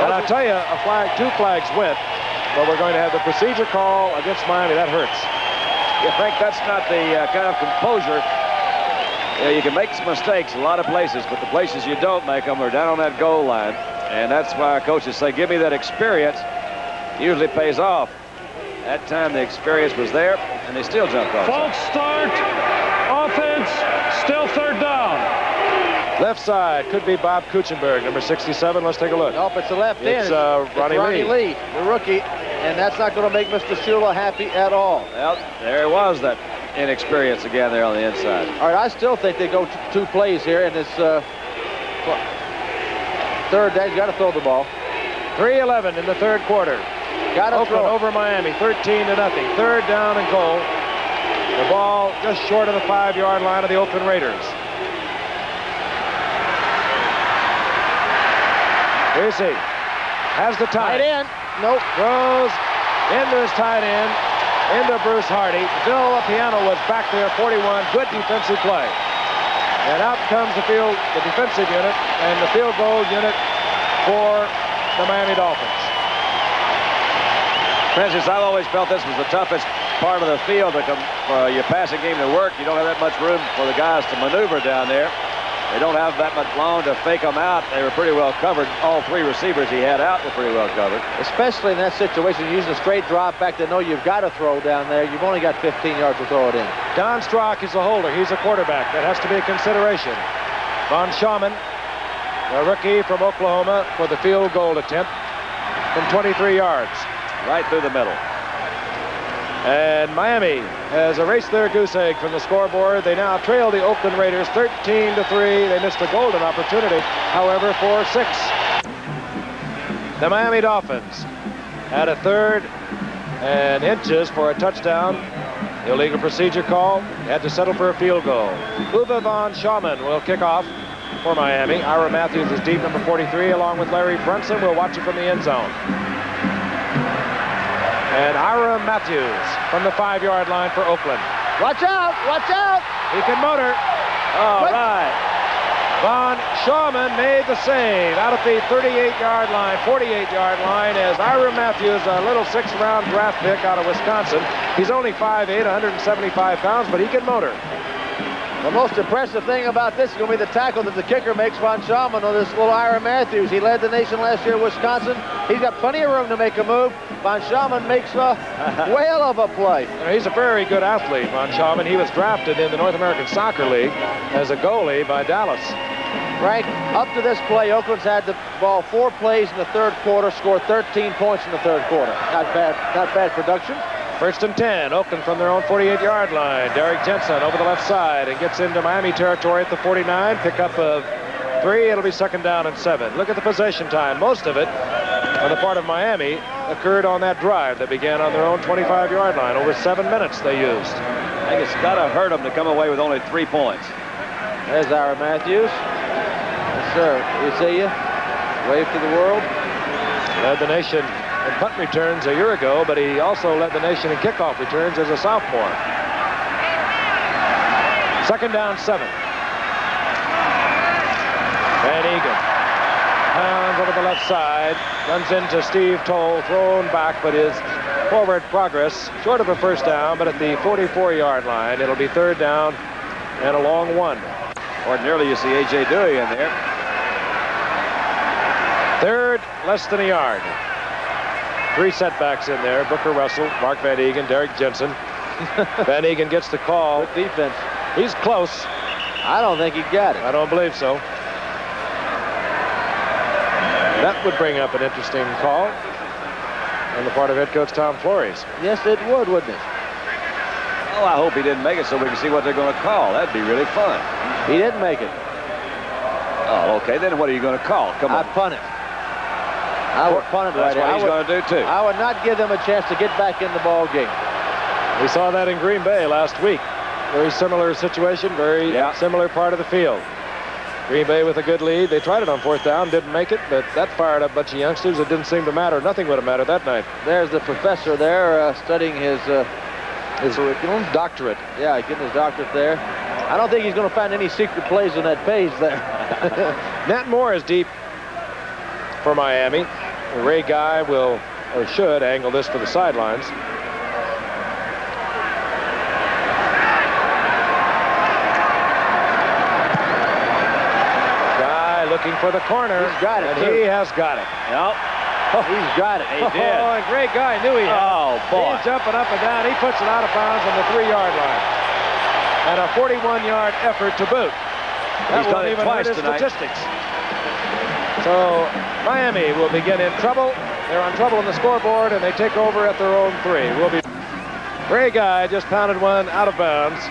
And I'll tell you, 2 flags went, but we're going to have the procedure call against Miami. That hurts. Yeah, Frank, that's not the kind of composure. Yeah, you can make some mistakes a lot of places, but the places you don't make them are down on that goal line. And that's why our coaches say, give me that experience. Usually pays off. That time the experience was there, and they still jumped off. False start. Offense, still 3rd down. Left side could be Bob Kuchenberg, number 67. Let's take a look. Nope, it's the left end. It's Ronnie Lee, the rookie, and that's not going to make Mr. Shula happy at all. Well, there it was, that inexperience again there on the inside. All right, I still think they go 2 plays here, and it's 3rd down. You got to throw the ball. 3:11 in the 3rd quarter. Got to Oakland throw. over Miami, 13-0. 3rd down and goal. The ball just short of the 5-yard line of the Oakland Raiders. Here's he. Has the time. Tight end. Nope. Throws into his tight end, into Bruce Hardy. Bill Piano was back there, 41. Good defensive play. And out comes the defensive unit, and the field goal unit for the Miami Dolphins. Francis, I've always felt this was the toughest part of the field to come for your passing game to work. You don't have that much room for the guys to maneuver down there. They don't have that much long to fake them out. They were pretty well covered. All three receivers he had out were pretty well covered. Especially in that situation, using a straight drop back to know you've got to throw down there. You've only got 15 yards to throw it in. Don Strock is a holder. He's a quarterback. That has to be a consideration. Von Schaumann, a rookie from Oklahoma, for the field goal attempt from 23 yards. Right through the middle. And Miami has erased their goose egg from the scoreboard. They now trail the Oakland Raiders 13-3. They missed a golden opportunity, however, for 6. The Miami Dolphins had a 3rd and inches for a touchdown. Illegal procedure call. Had to settle for a field goal. Uwe von Schaumann will kick off for Miami. Ira Matthews is deep, number 43, along with Larry Brunson. We'll watch it from the end zone. And Ira Matthews from the 5-yard line for Oakland. Watch out! Watch out! He can motor. All right. Von Schaumann made the save out at the 38-yard line, 48-yard line, as Ira Matthews, a little 6th-round draft pick out of Wisconsin. He's only 5'8", 175 pounds, but he can motor. The most impressive thing about this is going to be the tackle that the kicker makes, Von Schaumann, on this little Ira Matthews. He led the nation last year at Wisconsin. He's got plenty of room to make a move. Von Schaumann makes a whale of a play. He's a very good athlete, Von Schaumann. He was drafted in the North American Soccer League as a goalie by Dallas. Frank, up to this play, Oakland's had the ball 4 plays in the 3rd quarter, scored 13 points in the 3rd quarter. Not bad production. 1st and 10, Oakland from their own 48-yard line. Derek Jensen over the left side and gets into Miami territory at the 49. Pickup of 3. It'll be 2nd down and 7. Look at the possession time. Most of it on the part of Miami occurred on that drive that began on their own 25-yard line. Over 7 minutes they used. I think it's got to hurt them to come away with only 3 points. There's Ira Matthews. Yes, sir. We see you. Wave to the world. Led the nation in punt returns a year ago, but he also led the nation in kickoff returns as a sophomore. 2nd down, 7. Van Egan pounds over the left side, runs into Steve Toll, thrown back, but his forward progress short of a 1st down, but at the 44-yard line, it'll be 3rd down and a long 1. Ordinarily, you see A.J. Dewey in there. 3rd, less than a yard. 3 setbacks in there. Booker Russell, Mark Van Egan, Derek Jensen. Van Egan gets the call. Good defense. He's close. I don't think he got it. I don't believe so. That would bring up an interesting call on the part of head coach Tom Flores. Yes, it would, wouldn't it? Oh, I hope he didn't make it so we can see what they're going to call. That'd be really fun. He didn't make it. Oh, okay. Then what are you going to call? Come on. I punt it. I would punt it right there. That's what he's going to do, too. I would not give them a chance to get back in the ball game. We saw that in Green Bay last week. Very similar situation, very similar part of the field. Green Bay with a good lead. They tried it on 4th down, didn't make it, but that fired up a bunch of youngsters. It didn't seem to matter. Nothing would have mattered that night. There's the professor there studying his curriculum. Doctorate. Yeah, getting his doctorate there. I don't think he's going to find any secret plays on that page there. Nat Moore is deep for Miami. Ray Guy will, or should, angle this for the sidelines. Guy looking for the corner. He's got it, and too. he has got it. Yep. He's got it. He did. Oh, and Ray Guy knew he had it. Oh, boy. He's jumping up and down. He puts it out of bounds on the 3-yard line. And a 41-yard effort to boot. That He's done won't it even twice hurt his tonight. statistics. So Miami will begin in trouble. They're on trouble on the scoreboard, and they take over at their own 3. Ray Guy just pounded one out of bounds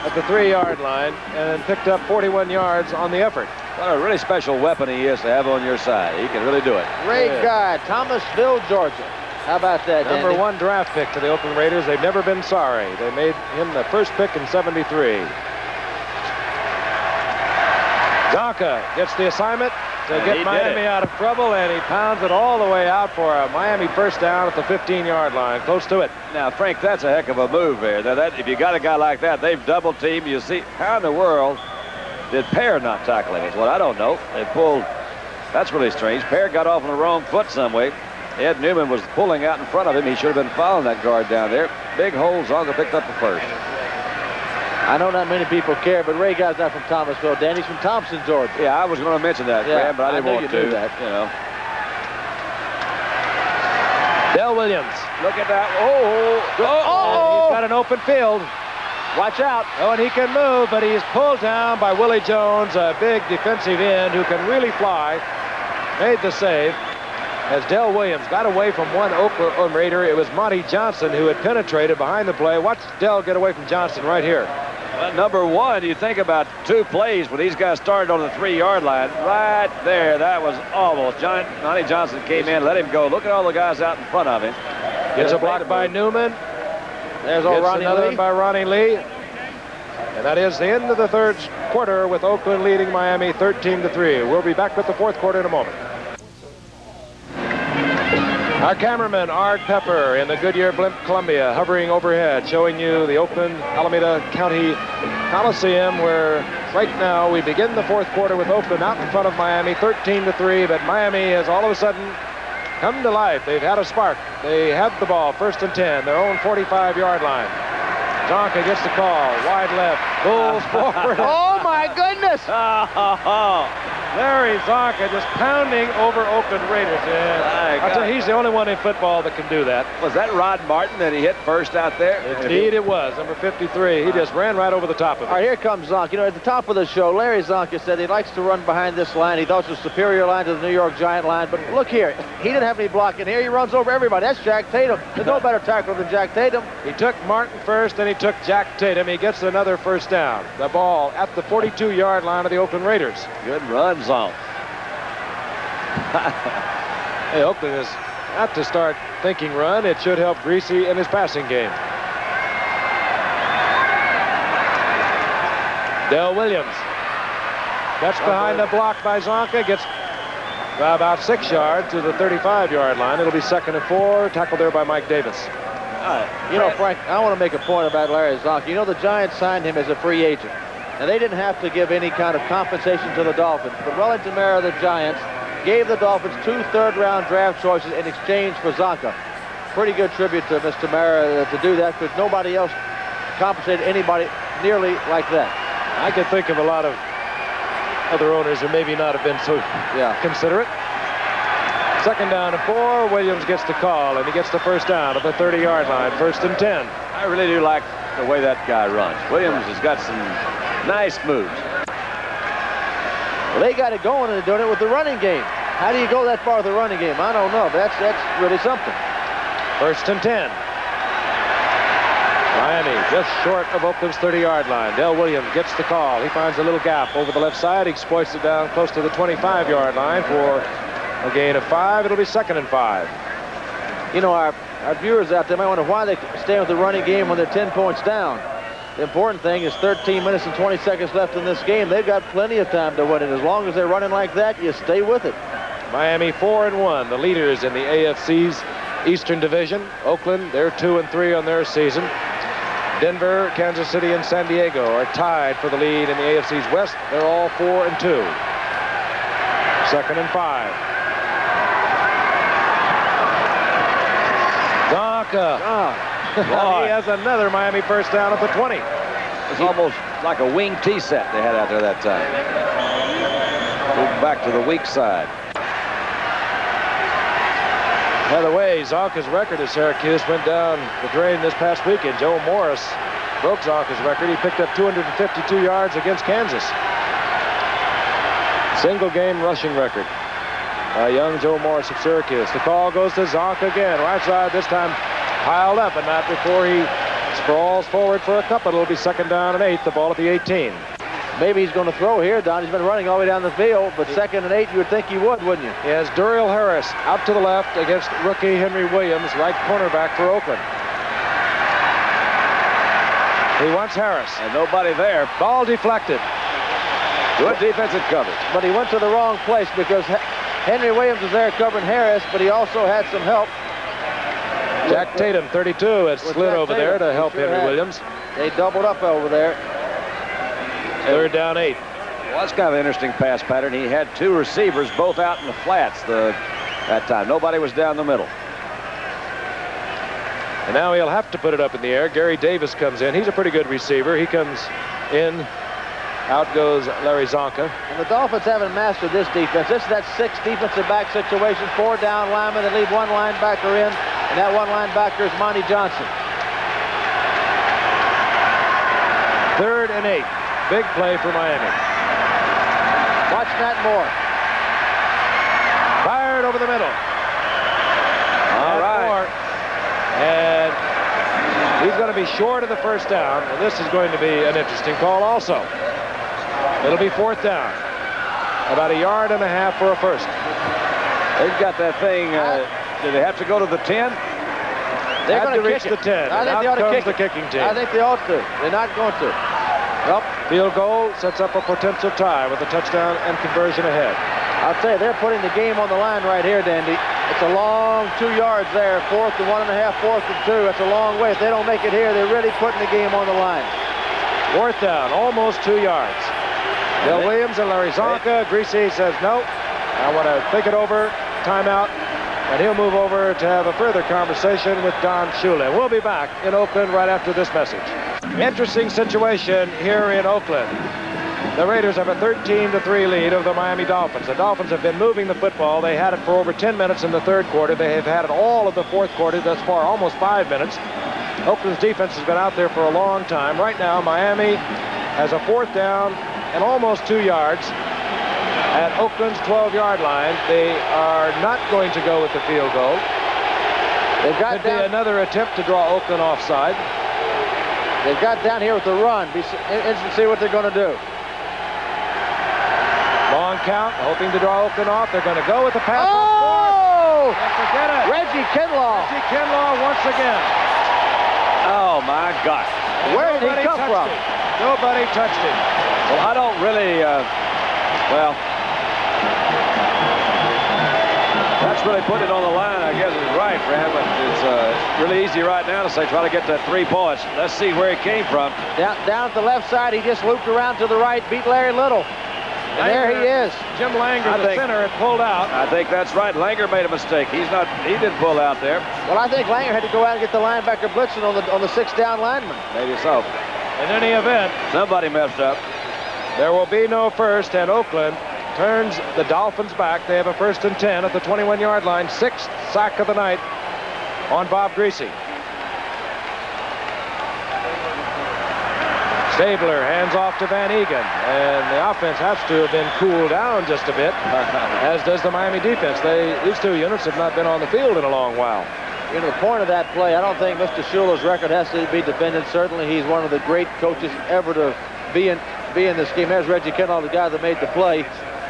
at the 3-yard line and picked up 41 yards on the effort. What a really special weapon he is to have on your side. He can really do it. Ray Guy, Thomasville, Georgia. How about that, Number Dandy? 1 draft pick to the Oakland Raiders. They've never been sorry. They made him the first pick in '73. Donka gets the assignment to get Miami out of trouble, and he pounds it all the way out for a Miami 1st down at the 15-yard line, close to it. Now, Frank, that's a heck of a move there. Now, if you got a guy like that, they've double-teamed. You see, how in the world Did Pear not tackle him? Is what I don't know. They pulled. That's really strange. Pear got off on the wrong foot some way. Ed Newman was pulling out in front of him. He should have been following that guard down there. Big hole. Zonka picked up the first. I know not many people care, but Ray Guy's not from Thomasville. Danny's from Thompson, Georgia. Yeah, I was going to mention that, Fran, but I didn't want to. That. You know. Dell Williams. Look at that. Oh. He's got an open field. Watch out. Oh, and he can move, but he's pulled down by Willie Jones, a big defensive end who can really fly. Made the save. As Dell Williams got away from one Oakland Raider, it was Monty Johnson who had penetrated behind the play. Watch Dell get away from Johnson right here. Well, number one, you think about 2 plays when these guys started on the 3-yard line. Right there, that was almost. Monty Johnson came in, let him go. Look at all the guys out in front of him. Gets a block by Newman. There's old Ronnie another Lee. one by Ronnie Lee. And that is the end of the third quarter with Oakland leading Miami 13-3. We'll be back with the fourth quarter in a moment. Our cameraman, Art Pepper, in the Goodyear Blimp Columbia, hovering overhead, showing you the Oakland Alameda County Coliseum, where right now we begin the fourth quarter with Oakland out in front of Miami, 13-3, but Miami has all of a sudden come to life. They've had a spark. They have the ball, 1st and 10, their own 45-yard line. Zonka gets the call, wide left, Bulls forward. Oh, my goodness! Larry Zonka just pounding over Oakland Raiders. Yeah. I'll tell you, he's the only one in football that can do that. Was that Rod Martin that he hit first out there? Indeed it was, number 53. He just ran right over the top of it. All right, here comes Zonka. You know, at the top of the show, Larry Zonka said he likes to run behind this line. He thought it was a superior line to the New York Giant line. But look here, he didn't have any blocking here. He runs over everybody. That's Jack Tatum. There's no better tackler than Jack Tatum. He took Martin first, then he took Jack Tatum. He gets another first down. The ball at the 42-yard line of the Oakland Raiders. Good run, Zonk. Hey, Oakland has got to start thinking run. It should help Greasy in his passing game. Dell Williams. That's behind the block by Zonka. Gets about 6 yards to the 35-yard line. It'll be 2nd and 4. Tackled there by Mike Davis. You know, Frank, I want to make a point about Larry Zonka. You know, the Giants signed him as a free agent. And they didn't have to give any kind of compensation to the Dolphins. But Wellington Mara, the Giants, gave the Dolphins 2 third-round draft choices in exchange for Zonka. Pretty good tribute to Mr. Mara to do that, because nobody else compensated anybody nearly like that. I can think of a lot of other owners who maybe not have been so considerate. 2nd down and 4. Williams gets the call, and he gets the first down at the 30-yard line. 1st and 10. I really do like the way that guy runs. Williams has got some nice moves. Well, they got it going, and they're doing it with the running game. How do you go that far with the running game? I don't know, but that's really something. 1st and 10. Miami just short of Oakland's 30-yard line. Dell Williams gets the call. He finds a little gap over the left side. He exploits it down close to the 25-yard line for a gain of 5. It'll be 2nd and 5. You know, our viewers out there might wonder why they stay with the running game when they're 10 points down. The important thing is 13 minutes and 20 seconds left in this game. They've got plenty of time to win it. As long as they're running like that, you stay with it. Miami 4-1, the leaders in the AFC's Eastern Division. Oakland, they're 2-3 on their season. Denver, Kansas City, and San Diego are tied for the lead in the AFC's West. They're all 4-2. 2nd and 5. Zonka. He has another Miami first down at the 20. It's almost like a wing tee set they had out there that time. Moving back to the weak side. By the way, Zonka's record at Syracuse went down the drain this past weekend. Joe Morris broke Zonka's record. He picked up 252 yards against Kansas. Single game rushing record. Young Joe Morris of Syracuse. The call goes to Zonka again. Right side this time piled up, and not before he sprawls forward for a couple. It'll be 2nd down and 8. The ball at the 18. Maybe he's going to throw here, Don. He's been running all the way down the field, but 2nd and 8, you would think he would, wouldn't you? He has Duriel Harris out to the left against rookie Henry Williams, right cornerback for Oakland. He wants Harris. And nobody there. Ball deflected. Good defensive coverage. But he went to the wrong place because Henry Williams was there covering Harris, but he also had some help. Jack Tatum, 32, had slid over there to help Henry Williams. They doubled up over there. 3rd down 8. Well, that's kind of an interesting pass pattern. He had two receivers both out in the flats that time. Nobody was down the middle. And now he'll have to put it up in the air. Gary Davis comes in. He's a pretty good receiver. He comes in. Out goes Larry Zonka. And the Dolphins haven't mastered this defense. This is that 6 defensive back situation. 4 down linemen. They leave 1 linebacker in. And that 1 linebacker is Monty Johnson. 3rd and 8. Big play for Miami. Watch Matt Moore. Fired over the middle. All right. Moore. And he's going to be short of the first down. And this is going to be an interesting call also. It'll be 4th down. About 1.5 yards for a first. They've got that thing. Do they have to go to the 10? They're Have going to reach the 10. I think they ought to kick the kicking team. I think they ought to. They're not going to. Nope. Field goal sets up a potential tie with a touchdown and conversion ahead. I'll tell you, they're putting the game on the line right here, Dandy. It's a long 2 yards there. 4th and 1.5, 4th and 2. That's a long way. If they don't make it here, they're really putting the game on the line. 4th down, almost 2 yards. Bill Williams and Larry Zonka. Greasy says, no, I want to think it over. Timeout. And he'll move over to have a further conversation with Don Shula. We'll be back in Oakland right after this message. Interesting situation here in Oakland. The Raiders have a 13-3 lead over the Miami Dolphins. The Dolphins have been moving the football. They had it for over 10 minutes in the 3rd quarter. They have had it all of the 4th quarter thus far, almost 5 minutes. Oakland's defense has been out there for a long time. Right now, Miami has a 4th down and almost 2 yards at Oakland's 12-yard line. They are not going to go with the field goal. They've got Could be another attempt to draw Oakland offside. They've got down here with the run. Be interested to see what they're going to do. Long count, hoping to draw Oakland off. They're going to go with the pass. Oh! Forget it. Reggie Kinlaw. Reggie Kinlaw once again. Oh, my gosh. Where did he come from? Nobody touched him. Well, I don't really, well, that's really putting it on the line, I guess is right, Fran, but it's really easy right now to say try to get to 3 points. Let's see where he came from. Down at the left side, he just looped around to the right, beat Larry Little. And there he is. Jim Langer, the center, had pulled out. I think that's right. Langer made a mistake. He didn't pull out there. Well, I think Langer had to go out and get the linebacker blitzing on the 6th down lineman. Maybe so. In any event, somebody messed up. There will be no first, and Oakland turns the Dolphins back. They have a 1st and 10 at the 21-yard line. 6th sack of the night on Bob Greasy. Stabler hands off to Van Egan, and the offense has to have been cooled down just a bit, as does the Miami defense. These 2 units have not been on the field in a long while. You know, the point of that play, I don't think Mr. Shula's record has to be defended. Certainly, he's one of the great coaches ever to be in this game. There's Reggie Kinlaw, the guy that made the play.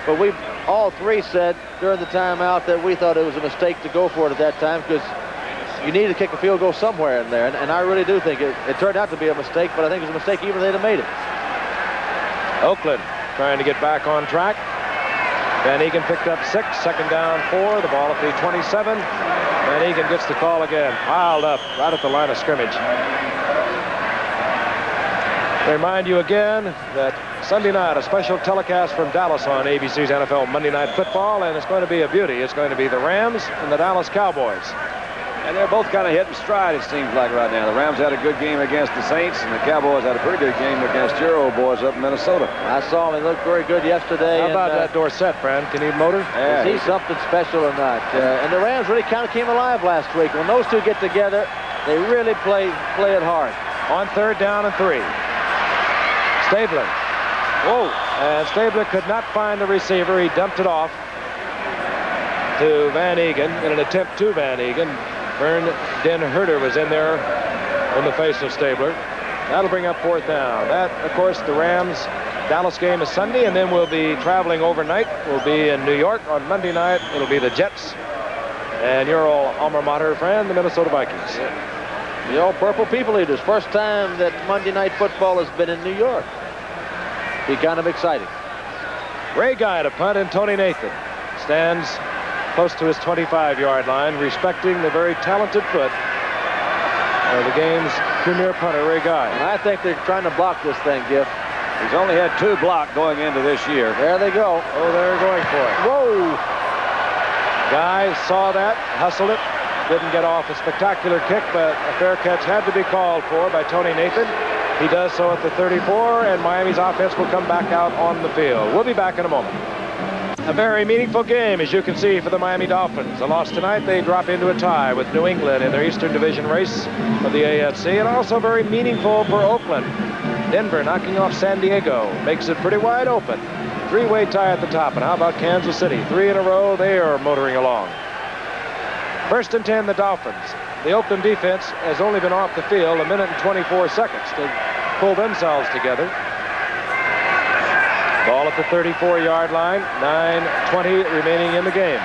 But we all 3 said during the timeout that we thought it was a mistake to go for it at that time because you needed to kick a field goal somewhere in there. And I really do think it turned out to be a mistake, but I think it was a mistake even if they'd have made it. Oakland trying to get back on track. Van Egan picked up 6, 2nd down 4, the ball at the 27. Van Egan gets the call again, piled up right at the line of scrimmage. Remind you again that Sunday night, a special telecast from Dallas on ABC's NFL Monday Night Football, and it's going to be a beauty. It's going to be the Rams and the Dallas Cowboys. And they're both kind of hitting stride, it seems like, right now. The Rams had a good game against the Saints, and the Cowboys had a pretty good game against your old boys up in Minnesota. I saw him. He looked very good yesterday. How about that Dorsett, Fran? Can he motor? Yeah, is he something special or not? And the Rams really kind of came alive last week. When those 2 get together, they really play it hard. On 3rd down and 3. Stabler. Whoa. And Stabler could not find the receiver. He dumped it off to Van Egan in an attempt to Van Egan. Vern Den Herder was in there in the face of Stabler. That'll bring up 4th down. That, of course, the Rams-Dallas game is Sunday, and then we'll be traveling overnight. We'll be in New York on Monday night. It'll be the Jets and your old alma mater, Fran, the Minnesota Vikings. The old Purple People Eaters. First time that Monday Night Football has been in New York. Be kind of exciting. Ray Guy to punt, and Tony Nathan stands close to his 25-yard line, respecting the very talented foot of the game's premier punter, Ray Guy. And I think they're trying to block this thing, Giff. He's only had 2 blocked going into this year. There they go. Oh, they're going for it. Whoa! Guy saw that, hustled it, didn't get off a spectacular kick, but a fair catch had to be called for by Tony Nathan. He does so at the 34, and Miami's offense will come back out on the field. We'll be back in a moment. A very meaningful game, as you can see, for the Miami Dolphins. A loss tonight, they drop into a tie with New England in their Eastern Division race of the AFC, and also very meaningful for Oakland. Denver knocking off San Diego makes it pretty wide open. 3-way tie at the top, and how about Kansas City? 3 in a row, they are motoring along. 1st and 10, the Dolphins. The Oakland defense has only been off the field 1 minute and 24 seconds to pull themselves together. Ball at the 34-yard line, 9:20 remaining in the game.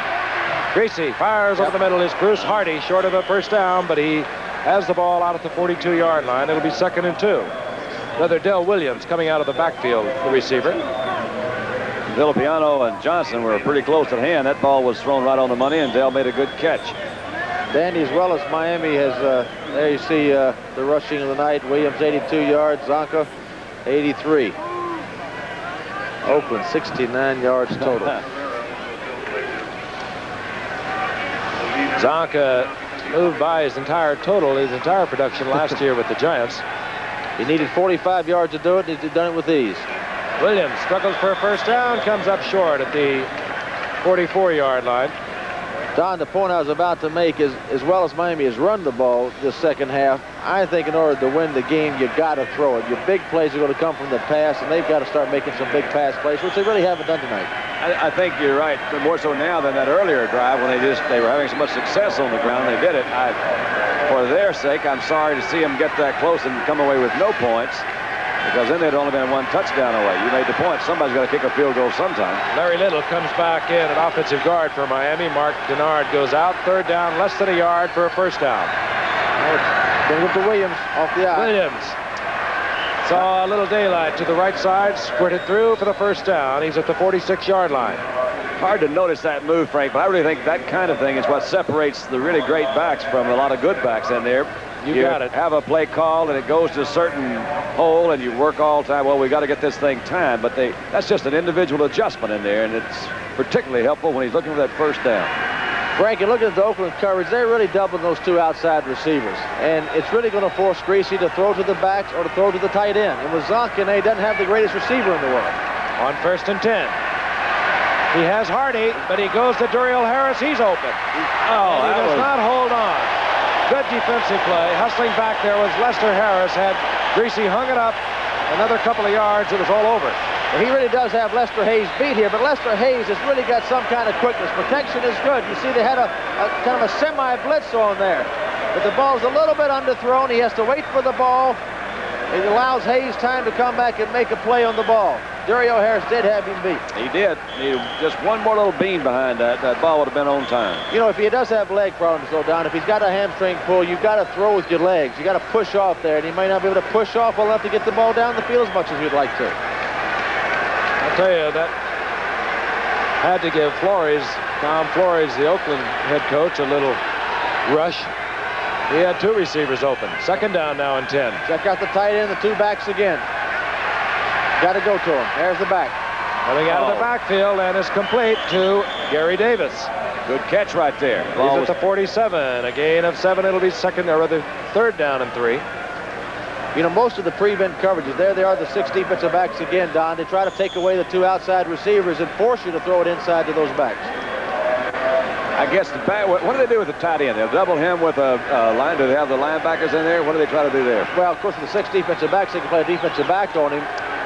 Greasy fires over the middle. Is Bruce Hardy short of a first down, but he has the ball out at the 42-yard line. It'll be 2nd and 2. Another Dell Williams coming out of the backfield, the receiver. Villapiano and Johnson were pretty close at hand. That ball was thrown right on the money, and Dell made a good catch. Dandy, as well as Miami has, there you see the rushing of the night. Williams 82 yards, Zonka 83. Oakland 69 yards total. Zonka moved by his entire production last year with the Giants. He needed 45 yards to do it, and he's done it with ease. Williams struggles for a first down, comes up short at the 44-yard line. Don, the point I was about to make is, as well as Miami has run the ball this second half, I think in order to win the game, you got to throw it. Your big plays are going to come from the pass, and they've got to start making some big pass plays, which they really haven't done tonight. I think you're right, more so now than that earlier drive when they were having so much success on the ground. They did it. For their sake, I'm sorry to see them get that close and come away with no points, because then they'd only been 1 touchdown away. You made the point. Somebody's got to kick a field goal sometime. Larry Little comes back in at offensive guard for Miami. Mark Denard goes out. 3rd down, less than a yard for a first down. Going to Williams off the eye. Williams saw a little daylight to the right side, squirted through for the first down. He's at the 46-yard line. Hard to notice that move, Frank, but I really think that kind of thing is what separates the really great backs from a lot of good backs in there. You got it. Have a play called, and it goes to a certain hole, and you work all the time. Well, we got to get this thing timed, but that's just an individual adjustment in there, and it's particularly helpful when he's looking for that first down. Frank, you look at the Oakland coverage, they're really doubling those 2 outside receivers. And it's really going to force Greasy to throw to the backs or to throw to the tight end. And with Zonka, he doesn't have the greatest receiver in the world. On 1st and 10. He has Hardy, but he goes to Duriel Harris. He's open. Oh, he does not hold on. Good defensive play. Hustling back there was Lester Harris. Had Greasy hung it up another couple of yards, it was all over. Well, he really does have Lester Hayes beat here, but Lester Hayes has really got some kind of quickness. Protection is good. You see they had a kind of a semi-blitz on there. But the ball's a little bit underthrown. He has to wait for the ball. It allows Hayes time to come back and make a play on the ball. Duriel Harris did have him beat. He did. Just one more little bean behind that. That ball would have been on time. You know, if he does have leg problems, though, Don, if he's got a hamstring pull, you've got to throw with your legs. You got to push off there, and he might not be able to push off well enough to get the ball down the field as much as you'd like to. I'll tell you, that had to give Tom Flores, the Oakland head coach, a little rush. He had 2 receivers open. 2nd down now and 10. Check out the tight end, the 2 backs again. Got to go to him. There's the back. Coming out of the backfield, and is complete to Gary Davis. Good catch right there. He's at the 47. A gain of 7. It'll be 3rd down and 3. You know, most of the prevent coverages, there they are, the 6 defensive backs again, Don. They try to take away the 2 outside receivers and force you to throw it inside to those backs. I guess what do they do with the tight end? They'll double him with a line. Do they have the linebackers in there? What do they try to do there? Well, of course, with the 6 defensive backs, they can play a defensive back on him.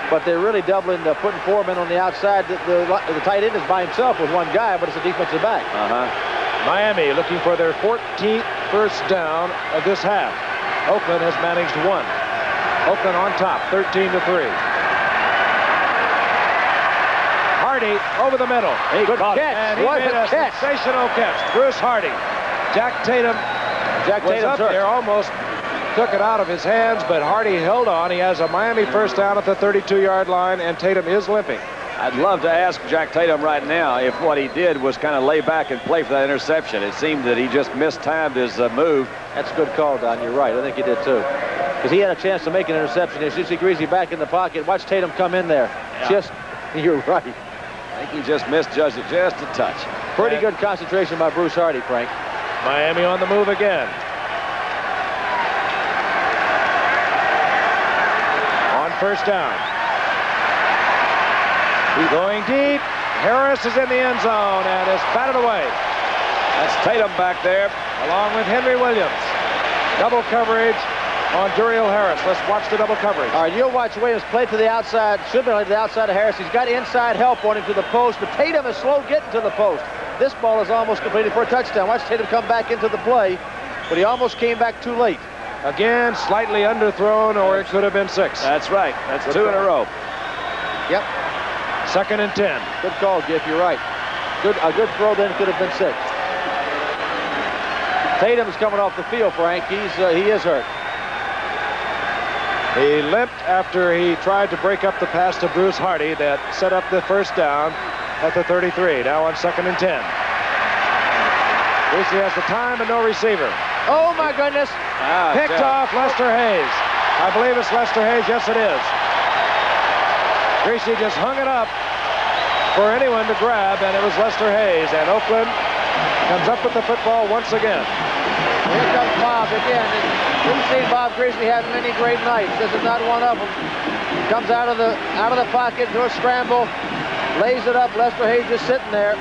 But they're really doubling, putting 4 men on the outside. The tight end is by himself with 1 guy, but it's a defensive back. Miami looking for their 14th first down of this half. Oakland has managed 1. Oakland on top, 13-3. Hardy over the middle. Good catch. And he made a sensational catch. Bruce Hardy. Jack Tatum was up there, almost took it out of his hands, but Hardy held on. He has a Miami first down at the 32-yard line, and Tatum is limping. I'd love to ask Jack Tatum right now if what he did was kind of lay back and play for that interception. It seemed that he just mistimed his move. That's a good call, Don. You're right. I think he did, too. Because he had a chance to make an interception. You see Greasy back in the pocket. Watch Tatum come in there. Yeah. You're right. I think he just misjudged it just a touch. Pretty good concentration by Bruce Hardy, Frank. Miami on the move again. On first down. He's going deep. Harris is in the end zone and is batted away. That's Tatum back there, along with Henry Williams. Double coverage on Duriel Harris. Let's watch the double coverage. All right, you'll watch Williams play to the outside. Should be to the outside of Harris. He's got inside help on him to the post, but Tatum is slow getting to the post. This ball is almost completed for a touchdown. Watch Tatum come back into the play, but he almost came back too late. Again, slightly underthrown, or it could have been 6. That's right. That's good 2 in a row. Yep. 2nd and 10. Good call, Giff. You're right. A good throw then could have been 6. Tatum's coming off the field, Frank. He is hurt. He limped after he tried to break up the pass to Bruce Hardy that set up the first down at the 33. Now on 2nd and 10. Greasy has the time and no receiver. Oh, my goodness. Picked off Lester Hayes. I believe it's Lester Hayes. Yes, it is. Greasy just hung it up for anyone to grab, and it was Lester Hayes. And Oakland comes up with the football once again. Here comes Bob again. We've seen Bob Greasy have many great nights. This is not one of them. Comes out of the pocket, to a scramble, lays it up. Lester Hayes just sitting there.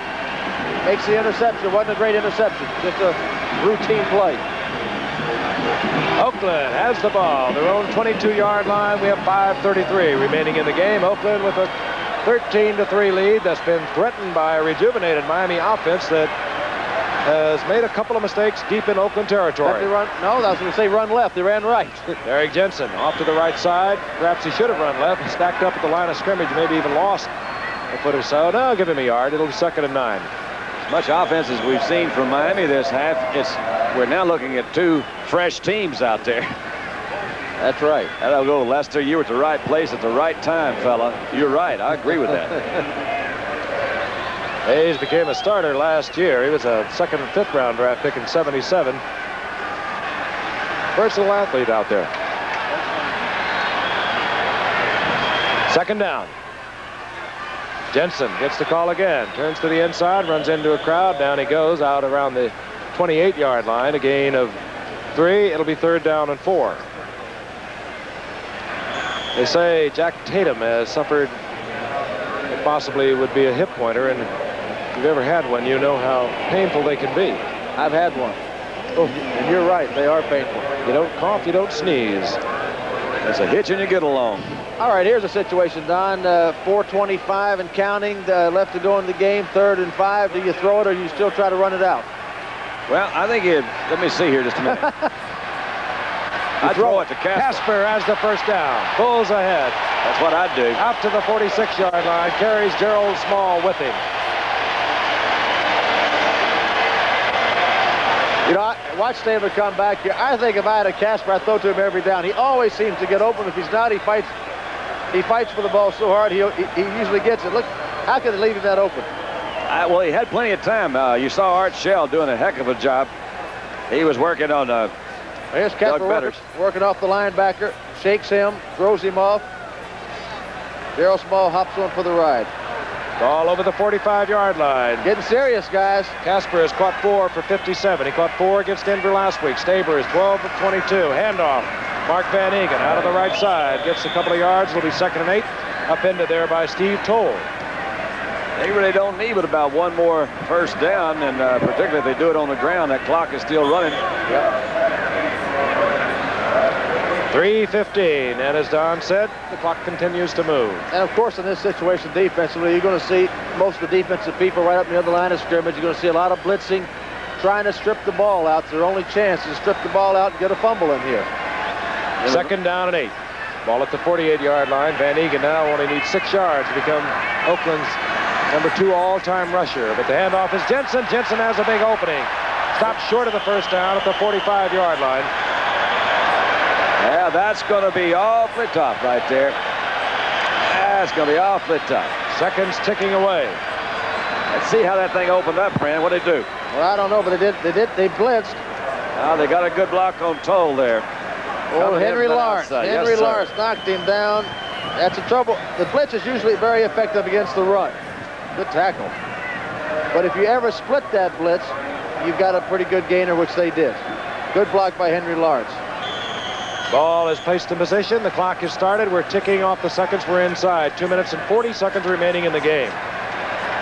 Makes the interception. It wasn't a great interception. Just a routine play. Oakland has the ball. Their own 22-yard line. We have 5:33 remaining in the game. Oakland with a 13-3 lead that's been threatened by a rejuvenated Miami offense that has made a couple of mistakes deep in Oakland territory. They run, no, I was going to say run left. They ran right. Derek Jensen off to the right side. Perhaps he should have run left. Stacked up at the line of scrimmage. Maybe even lost a foot or so. No, give him a yard. It'll be 2nd and 9. As much offense as we've seen from Miami this half, we're now looking at 2 fresh teams out there. That's right. That'll go, Lester. You were at the right place at the right time, fella. You're right. I agree with that. Hayes became a starter last year. He was a 2nd and 5th round draft pick in '77. Versatile athlete out there. 2nd down. Jensen gets the call again. Turns to the inside, runs into a crowd. Down he goes out around the 28-yard line. A gain of 3. It'll be 3rd down and 4. They say Jack Tatum has suffered what possibly would be a hip pointer, and if you've ever had one, you know how painful they can be. I've had one. Oh, and you're right. They are painful. You don't cough, you don't sneeze. It's a hitch and you get along. All right, here's a situation, Don. 4:25 and counting left to go in the game. 3rd and 5. Do you throw it or do you still try to run it out? Well, I think let me see here just a minute. I throw it to Casper. Casper has the first down. Pulls ahead. That's what I'd do. Out to the 46-yard line. Carries Gerald Small with him. You know, watch Taylor come back here. I think if I had a Casper, I'd throw to him every down. He always seems to get open. If he's not, he fights for the ball so hard, he usually gets it. Look, how could they leave him that open? Well, he had plenty of time. You saw Art Shell doing a heck of a job. He was working on here's Casper working off the linebacker. Shakes him, throws him off. Gerald Small hops on for the ride. Ball over the 45-yard line. Getting serious, guys. Casper has caught 4 for 57. He caught 4 against Denver last week. Staber is 12 for 22. Handoff. Mark Van Egan out of the right side. Gets a couple of yards. It'll be 2nd and 8. Up into there by Steve Toll. They really don't need but about one more first down, and particularly if they do it on the ground, that clock is still running. Yep. 3:15, and as Don said, the clock continues to move. And of course, in this situation defensively, you're going to see most of the defensive people right up near the line of scrimmage. You're going to see a lot of blitzing, trying to strip the ball out. It's their only chance is to strip the ball out and get a fumble in here. 2nd down and 8. Ball at the 48-yard line. Van Egan now only needs 6 yards to become Oakland's number 2 all-time rusher. But the handoff is Jensen. Jensen has a big opening. Stopped short of the first down at the 45-yard line. Yeah, that's going to be awfully tough right there. That's going to be awfully tough. Seconds ticking away. Let's see how that thing opened up, Fran. What did they do? Well, I don't know, but they blitzed. Oh, they got a good block on Toll there. Oh, Henry Lawrence. Outside. Henry Yes, Lawrence knocked him down. That's the trouble. The blitz is usually very effective against the run. Good tackle. But if you ever split that blitz, you've got a pretty good gainer, which they did. Good block by Henry Lawrence. Ball is placed in position. The clock is started. We're ticking off the seconds. We're inside. 2 minutes and 40 seconds remaining in the game.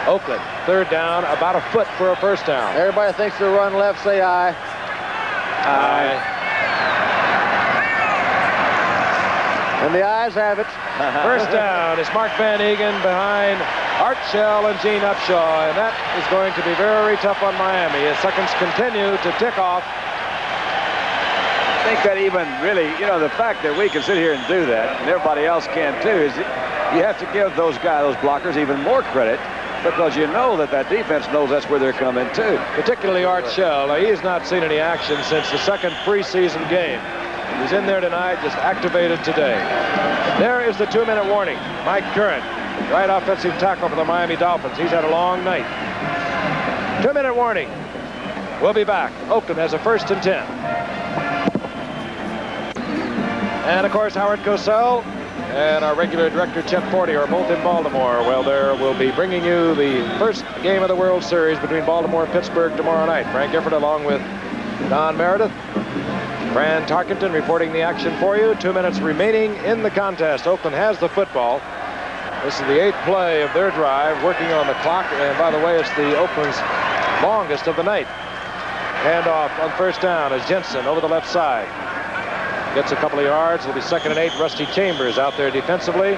Oakland, third down, about a foot for a first down. Everybody thinks they run left. Say aye. Aye. And the ayes have it. First down is Mark Van Egan behind Art Shell and Gene Upshaw, and that is going to be very tough on Miami as seconds continue to tick off. I think that even really, you know, the fact that we can sit here and do that, and everybody else can too, is you have to give those guys, those blockers, even more credit, because you know that that defense knows that's where they're coming too. Particularly Art Shell. Now, he has not seen any action since the second preseason game. He's in there tonight, just activated today. There is the 2-minute warning. Mike Curran, right offensive tackle for the Miami Dolphins. He's had a long night. 2-minute warning. We'll be back. Oakland has a 1st and 10. And, of course, Howard Cosell and our regular director, Chet Forty, are both in Baltimore. Well, there will be bringing you the first game of the World Series between Baltimore and Pittsburgh tomorrow night. Frank Gifford along with Don Meredith. Fran Tarkenton reporting the action for you. 2 minutes remaining in the contest. Oakland has the football. This is the 8th play of their drive, working on the clock. And by the way, it's the Oakland's longest of the night. Handoff on first down as Jensen over the left side. Gets a couple of yards. It'll be 2nd and 8. Rusty Chambers out there defensively.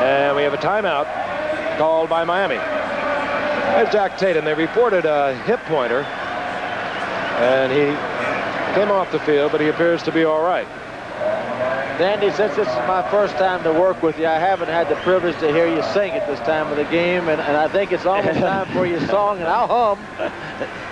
And we have a timeout called by Miami. There's Jack Tatum. They reported a hip pointer. And he came off the field, but he appears to be all right. Dandy, since this is my first time to work with you, I haven't had the privilege to hear you sing at this time of the game, and I think it's almost time for your song, and I'll hum.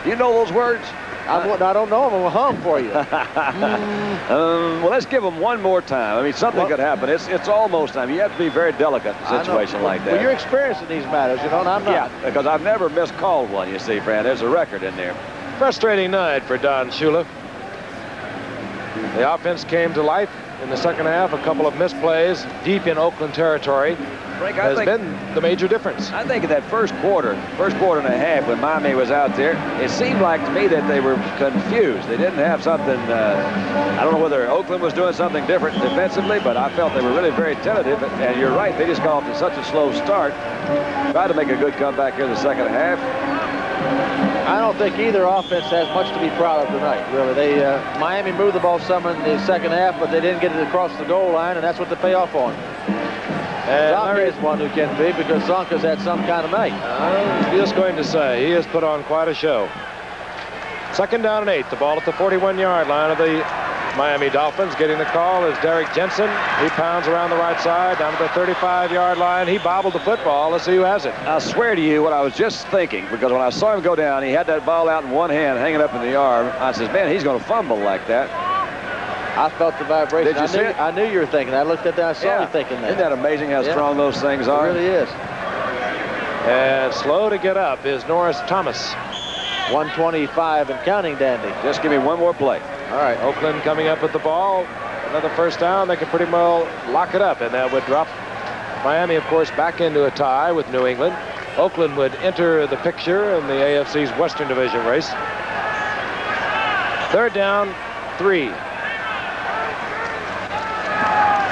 You know those words? I don't know them. I'll hum for you. Well, let's give them one more time. I mean, something could happen. It's almost time. You have to be very delicate in a situation like that. Well, you're experienced in these matters, you know, and I'm not. Yeah, because I've never miscalled one, you see, Fran. There's a record in there. Frustrating night for Don Shula. The offense came to life in the second half. A couple of misplays deep in Oakland territory Frank, has been the major difference. I think in that first quarter and a half when Miami was out there, it seemed like to me that they were confused. They didn't have something, I don't know whether Oakland was doing something different defensively, but I felt they were really very tentative. And you're right, they just got off to such a slow start. Tried to make a good comeback here in the second half. I don't think either offense has much to be proud of tonight, really. Miami moved the ball some in the second half, but they didn't get it across the goal line, and that's what they pay off on. And Zonka is one who can be, because Zonka's had some kind of night. I'm just going to say, he has put on quite a show. 2nd down and 8. The ball at the 41-yard line of the Miami Dolphins. Getting the call is Derek Jensen. He pounds around the right side, down to the 35-yard line. He bobbled the football. Let's see who has it. I swear to you what I was just thinking, because when I saw him go down, he had that ball out in one hand, hanging up in the arm. I said, man, he's going to fumble like that. I felt the vibration. Did you see it? I knew you were thinking. I looked at that. I saw you thinking that. Isn't that amazing how strong those things are? It really is. And slow to get up is Norris Thomas. 125 and counting, Dandy. Just give me one more play. All right. Oakland coming up with the ball. Another first down. They can pretty well lock it up, and that would drop Miami, of course, back into a tie with New England. Oakland would enter the picture in the AFC's Western Division race. 3rd down, 3.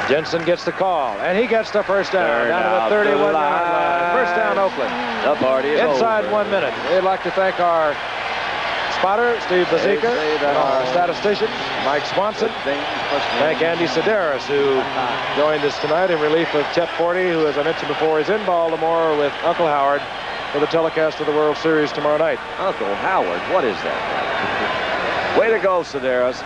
Jensen gets the call, and he gets the first down. Down to the 31-yard line. First down, Oakland. The party is inside over. 1 minute. We'd like to thank our spotter, Steve Bazika, and our statistician, Mike Swanson. Thank Andy Sedaris, who joined us tonight in relief of Chet Forty, who, as I mentioned before, is in Baltimore with Uncle Howard for the telecast of the World Series tomorrow night. Uncle Howard, what is that? Way to go, Sedaris.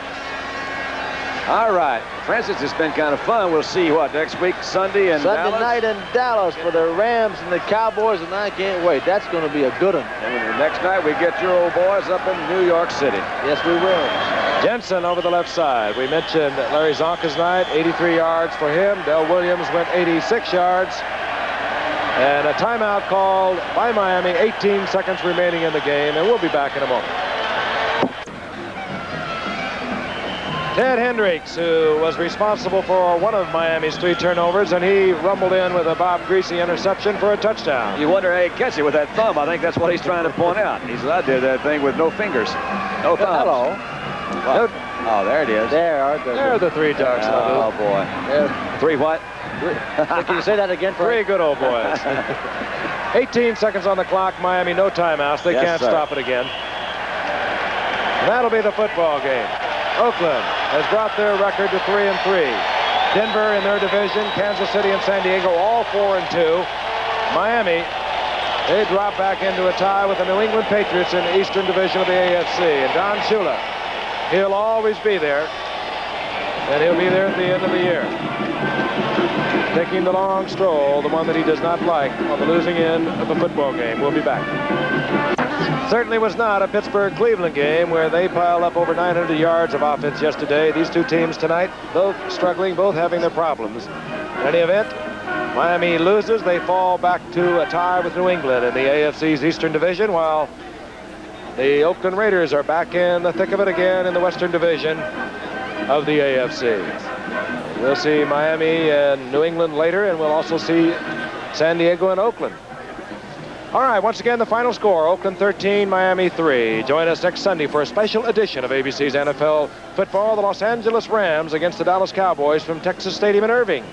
All right, Francis, it's been kind of fun. We'll see what next week, Sunday in Dallas. Sunday night in Dallas for the Rams and the Cowboys, and I can't wait. That's going to be a good one. And the next night we get your old boys up in New York City. Yes, we will. Jensen over the left side. We mentioned Larry Zonka's night, 83 yards for him. Del Williams went 86 yards. And a timeout called by Miami, 18 seconds remaining in the game, and we'll be back in a moment. Ted Hendricks, who was responsible for one of Miami's 3 turnovers, and he rumbled in with a Bob Greasy interception for a touchdown. You wonder how he gets it with that thumb. I think that's what he's trying to point out. He said, I did that thing with no fingers. No thumbs. Hello. What? Oh, there it is. There are the 3 ducks. Oh, boy. 3 what? Can you say that again, Frank? 3 good old boys. 18 seconds on the clock. Miami, no timeouts. They can't stop it again. That'll be the football game. Oakland has brought their record to 3-3. Denver in their division, Kansas City and San Diego, all 4-2. Miami, they drop back into a tie with the New England Patriots in the Eastern Division of the AFC. And Don Shula, he'll always be there. And he'll be there at the end of the year. Taking the long stroll, the one that he does not like, on the losing end of a football game. We'll be back. Certainly was not a Pittsburgh-Cleveland game where they piled up over 900 yards of offense yesterday. These 2 teams tonight, both struggling, both having their problems. In any event, Miami loses. They fall back to a tie with New England in the AFC's Eastern Division, while the Oakland Raiders are back in the thick of it again in the Western Division of the AFC. We'll see Miami and New England later, and we'll also see San Diego and Oakland. All right, once again, the final score, Oakland 13, Miami 3. Join us next Sunday for a special edition of ABC's NFL Football, the Los Angeles Rams against the Dallas Cowboys from Texas Stadium in Irving.